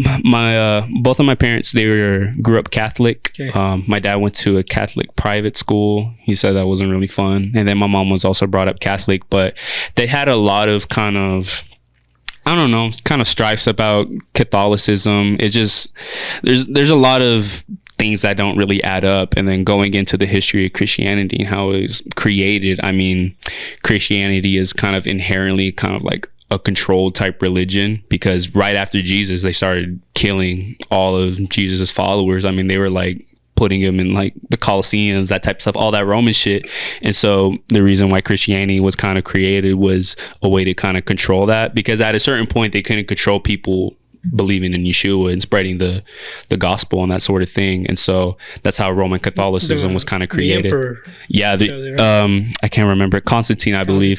both of my parents, grew up Catholic. Okay. My dad went to a Catholic private school. He said that wasn't really fun, and then my mom was also brought up Catholic, but they had a lot of kind of, I don't know, kind of strifes about Catholicism. It just there's a lot of things that don't really add up. And then going into the history of Christianity and how it was created, I mean, Christianity is kind of inherently kind of like a controlled type religion, because right after Jesus, they started killing all of Jesus's followers. I mean, they were like putting him in like the Colosseums, that type of stuff, all that Roman shit. And so the reason why Christianity was kind of created was a way to kind of control that, because at a certain point they couldn't control people believing in Yeshua and spreading the gospel and that sort of thing. And so that's how Roman Catholicism was kind of created. Emperor Yeah, chose it, right? I can't remember, Constantine, I believe.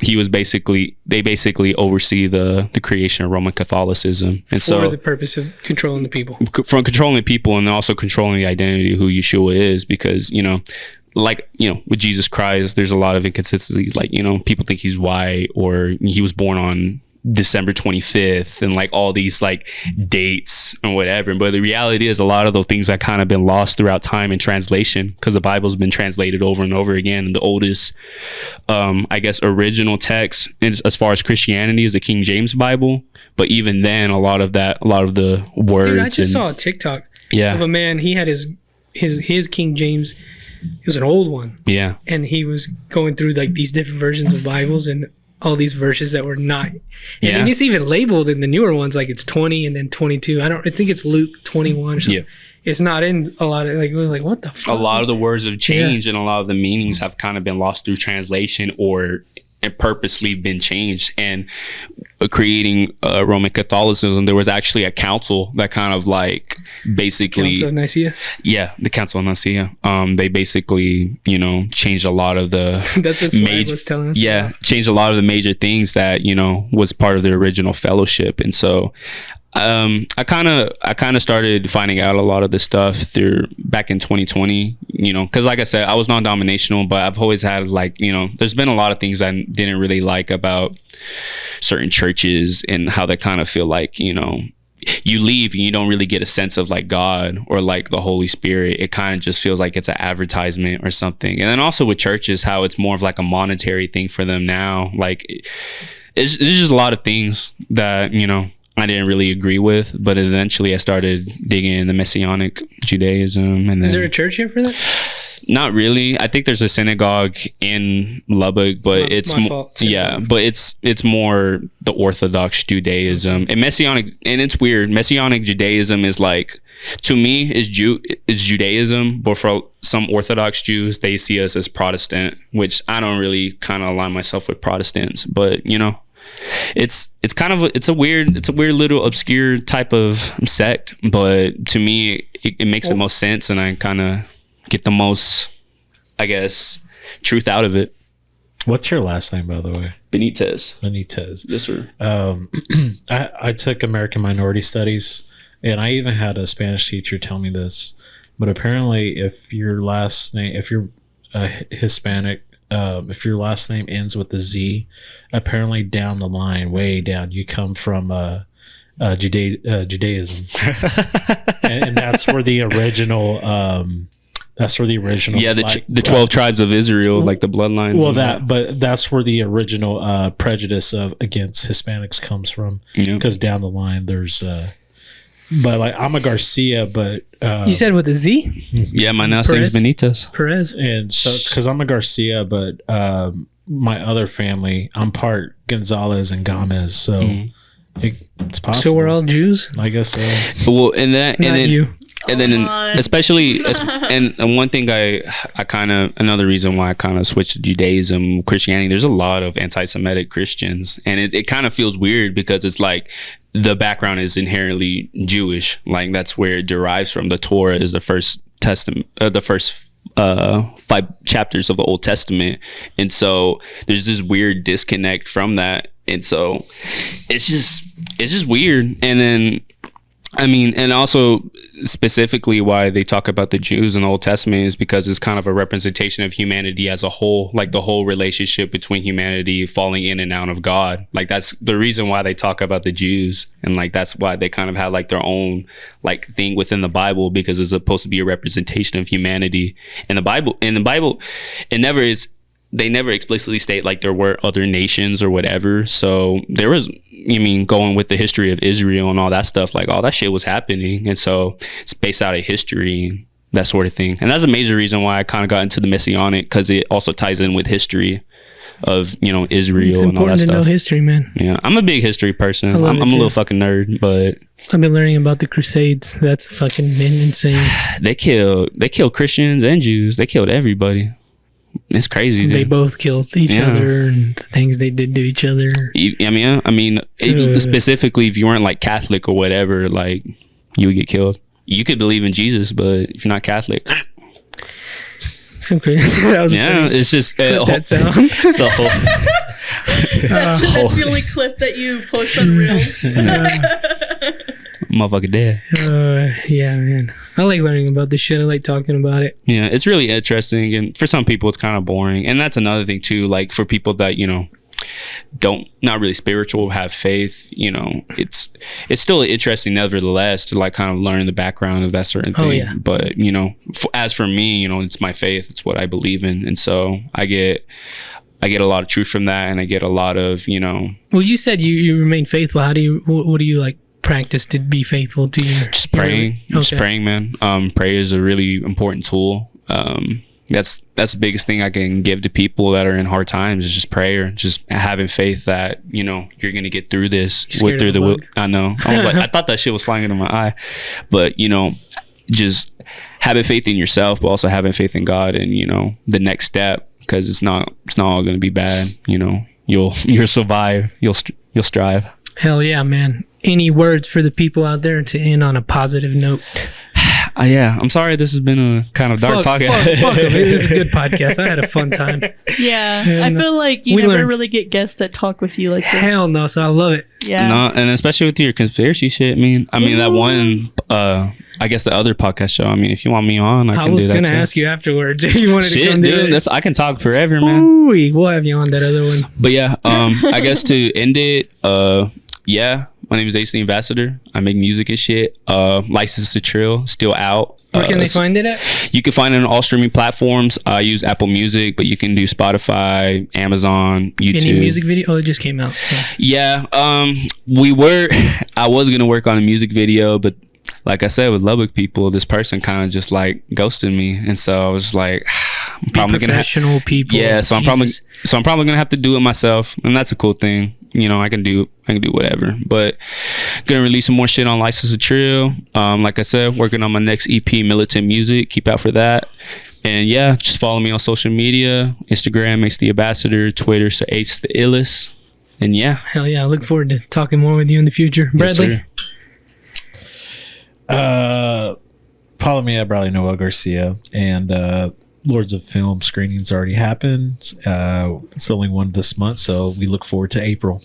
He was they basically oversee the creation of Roman Catholicism, and for so the purpose of controlling the people. from controlling people and also controlling the identity of who Yeshua is, because with Jesus Christ, there's a lot of inconsistencies. Like, people think he's white or he was born on December 25th and like all these like dates and whatever. But the reality is a lot of those things have kind of been lost throughout time in translation, because the Bible's been translated over and over again. And the oldest, I guess, original text as far as Christianity is the King James Bible. But even then, a lot of the words. Dude, I just saw a TikTok of a man. He had his King James. It was an old one. Yeah. And he was going through like these different versions of Bibles and all these verses that were not. And it's even labeled in the newer ones, like it's 20 and then 22. I think it's Luke 21 or something. Yeah. It's not in a lot of like what the fuck? A lot of the words have changed and a lot of the meanings have kind of been lost through translation or purposely been changed. And creating Roman Catholicism, there was actually a council that kind of like basically Council of Nicaea. Yeah, the Council of Nicaea. They basically, changed a lot of the that's what Swag was telling us. Yeah, changed a lot of the major things that, was part of the original fellowship. And so I kind of started finding out a lot of this stuff back in 2020, because like I said, I was non-denominational, but I've always had like, there's been a lot of things I didn't really like about certain churches and how they kind of feel like, you leave and you don't really get a sense of like God or like the Holy Spirit. It kind of just feels like it's an advertisement or something. And then also with churches, how it's more of like a monetary thing for them now. Like it's just a lot of things that, I didn't really agree with, but eventually I started digging into Messianic Judaism. And then, is there a church here for that? Not really. I think there's a synagogue in Lubbock, but but it's more the Orthodox Judaism and Messianic. And it's weird. Messianic Judaism is like, to me, is Judaism, but for some Orthodox Jews, they see us as Protestant, which I don't really kind of align myself with Protestants, but it's a weird little obscure type of sect, but to me it makes the most sense, and I kind of get the most, I guess, truth out of it. What's your last name, by the way? Benitez. Yes, sir. I took American Minority Studies, and I even had a Spanish teacher tell me this, but apparently if you're Hispanic, if your last name ends with a Z, apparently down the line, way down, you come from Judaism, and that's where the original. Yeah, the 12 tribes of Israel, like the bloodline. Well, but that's where the original prejudice against Hispanics comes from, because down the line there's. But like, I'm a Garcia, but you said with a Z? Yeah, my last name is Benitez. Perez. And so, because I'm a Garcia, but my other family, I'm part Gonzalez and Gomez, so it's possible. So we're all Jews, I guess so. Well, and then you. And then especially, and one thing another reason why I kind of switched to Judaism, Christianity, there's a lot of anti-Semitic Christians, and it kind of feels weird because it's like the background is inherently Jewish. Like that's where it derives from. The Torah is the first testament, the first 5 chapters of the Old Testament. And so there's this weird disconnect from that. And so it's just weird. And then, I mean, and also specifically why they talk about the Jews in the Old Testament is because it's kind of a representation of humanity as a whole, like the whole relationship between humanity falling in and out of God. Like that's the reason why they talk about the Jews, and like that's why they kind of have like their own like thing within the Bible, because it's supposed to be a representation of humanity. And the Bible, it never is. They never explicitly state like there were other nations or whatever. So there was, going with the history of Israel and all that stuff, like all that shit was happening. And so it's based out of history, that sort of thing. And that's a major reason why I kind of got into the Messianic, because it also ties in with history of, Israel it's and all that important to stuff. know history, man. Yeah, I'm a big history person. I'm a little fucking nerd, but I've been learning about the Crusades. That's fucking been insane. they killed Christians and Jews. They killed everybody. it's crazy, dude. They both killed each Yeah. other and the things they did to each other. I mean, specifically, if you weren't like Catholic or whatever, like you would get killed. You could believe in Jesus, but if you're not Catholic, Some crazy. That was yeah, it's just that sound. it's a whole. That's the only clip that you post on Reels. Motherfucker dead. Yeah, man. I like learning about this shit. I like talking about it. Yeah, it's really interesting, and for some people, it's kind of boring. And that's another thing too. Like for people that don't not really spiritual, have faith. It's still interesting, nevertheless, to like kind of learn the background of that certain thing. Oh, yeah. But as for me, it's my faith. It's what I believe in, and so I get a lot of truth from that, and I get a lot of Well, you said you remain faithful. How do you? What do you like practice to be faithful to your? just praying. Just Okay. praying, man. Prayer is a really important tool. That's the biggest thing I can give to people that are in hard times is just prayer, just having faith that you're gonna get through this. Scared of a bug? I know. I was like, I thought that shit was flying into my eye, but just having faith in yourself, but also having faith in God, and the next step, because it's not all gonna be bad. You'll survive. You'll strive. Hell yeah, man. Any words for the people out there to end on a positive note? Yeah, I'm sorry this has been a kind of dark podcast. Fuck 'em. It was a good podcast. I had a fun time. Yeah, I And, feel like you we never learned- really get guests that talk with you like this. Hell no, so I love it. Yeah. No, and especially with your conspiracy shit. I mean that one. I guess the other podcast show. I mean, if you want me on, I I can was do that gonna too. ask you afterwards if you wanted to Shit, come do dude, it. I can talk forever, man. Ooh, we'll have you on that other one. But yeah, I guess to end it, yeah, my name is Ace the Ambassador. I make music and shit. License to Trill, still out. Where can they find it at? You can find it on all streaming platforms. I use Apple Music, but you can do Spotify, Amazon, YouTube. Any music video? Oh, it just came out. So. Yeah, I was gonna work on a music video, but like I said, with Lubbock people, this person kind of just like ghosted me, and so I was like, I'm probably gonna Professional people. yeah, so I'm Jesus. probably gonna have to do it myself, and that's a cool thing. I can do whatever, but gonna release some more shit on License to Trill. Like I said, working on my next EP, Militant Music. Keep out for that. And yeah, just follow me on social media: Instagram, Ace the Ambassador; Twitter, so Ace the Illest. And yeah, Hell yeah, I look forward to talking more with you in the future. yes, Bradley. sir. Follow me at Bradley Noel Garcia, and Lords of Film screenings already happened. It's only one this month, so we look forward to April.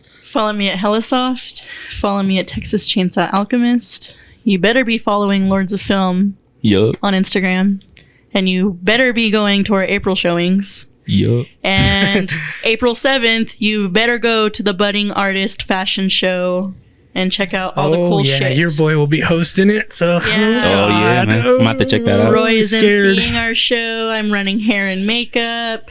Follow me at Hellasoft. Follow me at Texas Chainsaw Alchemist. You better be following Lords of Film Yup, on Instagram. And you better be going to our April showings. yup. And April 7th, you better go to the Budding Artist Fashion Show and check out all the cool yeah, shit. your boy will be hosting it. So Yeah. Oh yeah, man. I'm gonna have to check that out. Roy is Scared. emceeing our show. I'm running hair and makeup.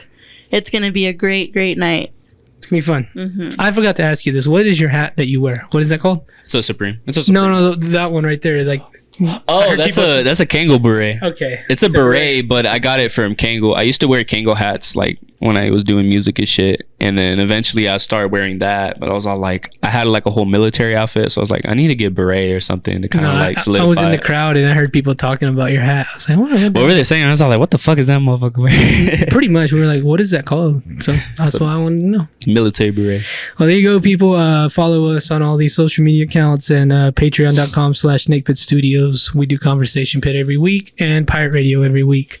It's going to be a great, great night. It's gonna be fun. Mm-hmm. I forgot to ask you this. What is your hat that you wear? What is that called? It's a Supreme. It's a Supreme. No, that one right there. Like, I Oh, heard that's people- a Kangol beret. Okay. It's a beret, but I got it from Kangol. I used to wear Kangol hats like when I was doing music and shit, and then eventually I started wearing that. But I was all like, I had like a whole military outfit, so I was like, I need to get a beret or something to kind of like I solidify. was in the it. crowd and I heard people talking about your hat. I was like, What were they saying? I was all like, what the fuck is that motherfucker wearing? pretty much we were like, what is that called? So that's why I wanted to know. Military beret. Well, there you go, people. Follow us on all these social media accounts and patreon.com/snakepit studios. We do Conversation Pit every week and Pirate Radio every week.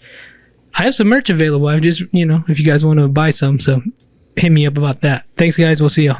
I have some merch available. I've just, if you guys want to buy some, so hit me up about that. Thanks, guys. We'll see y'all.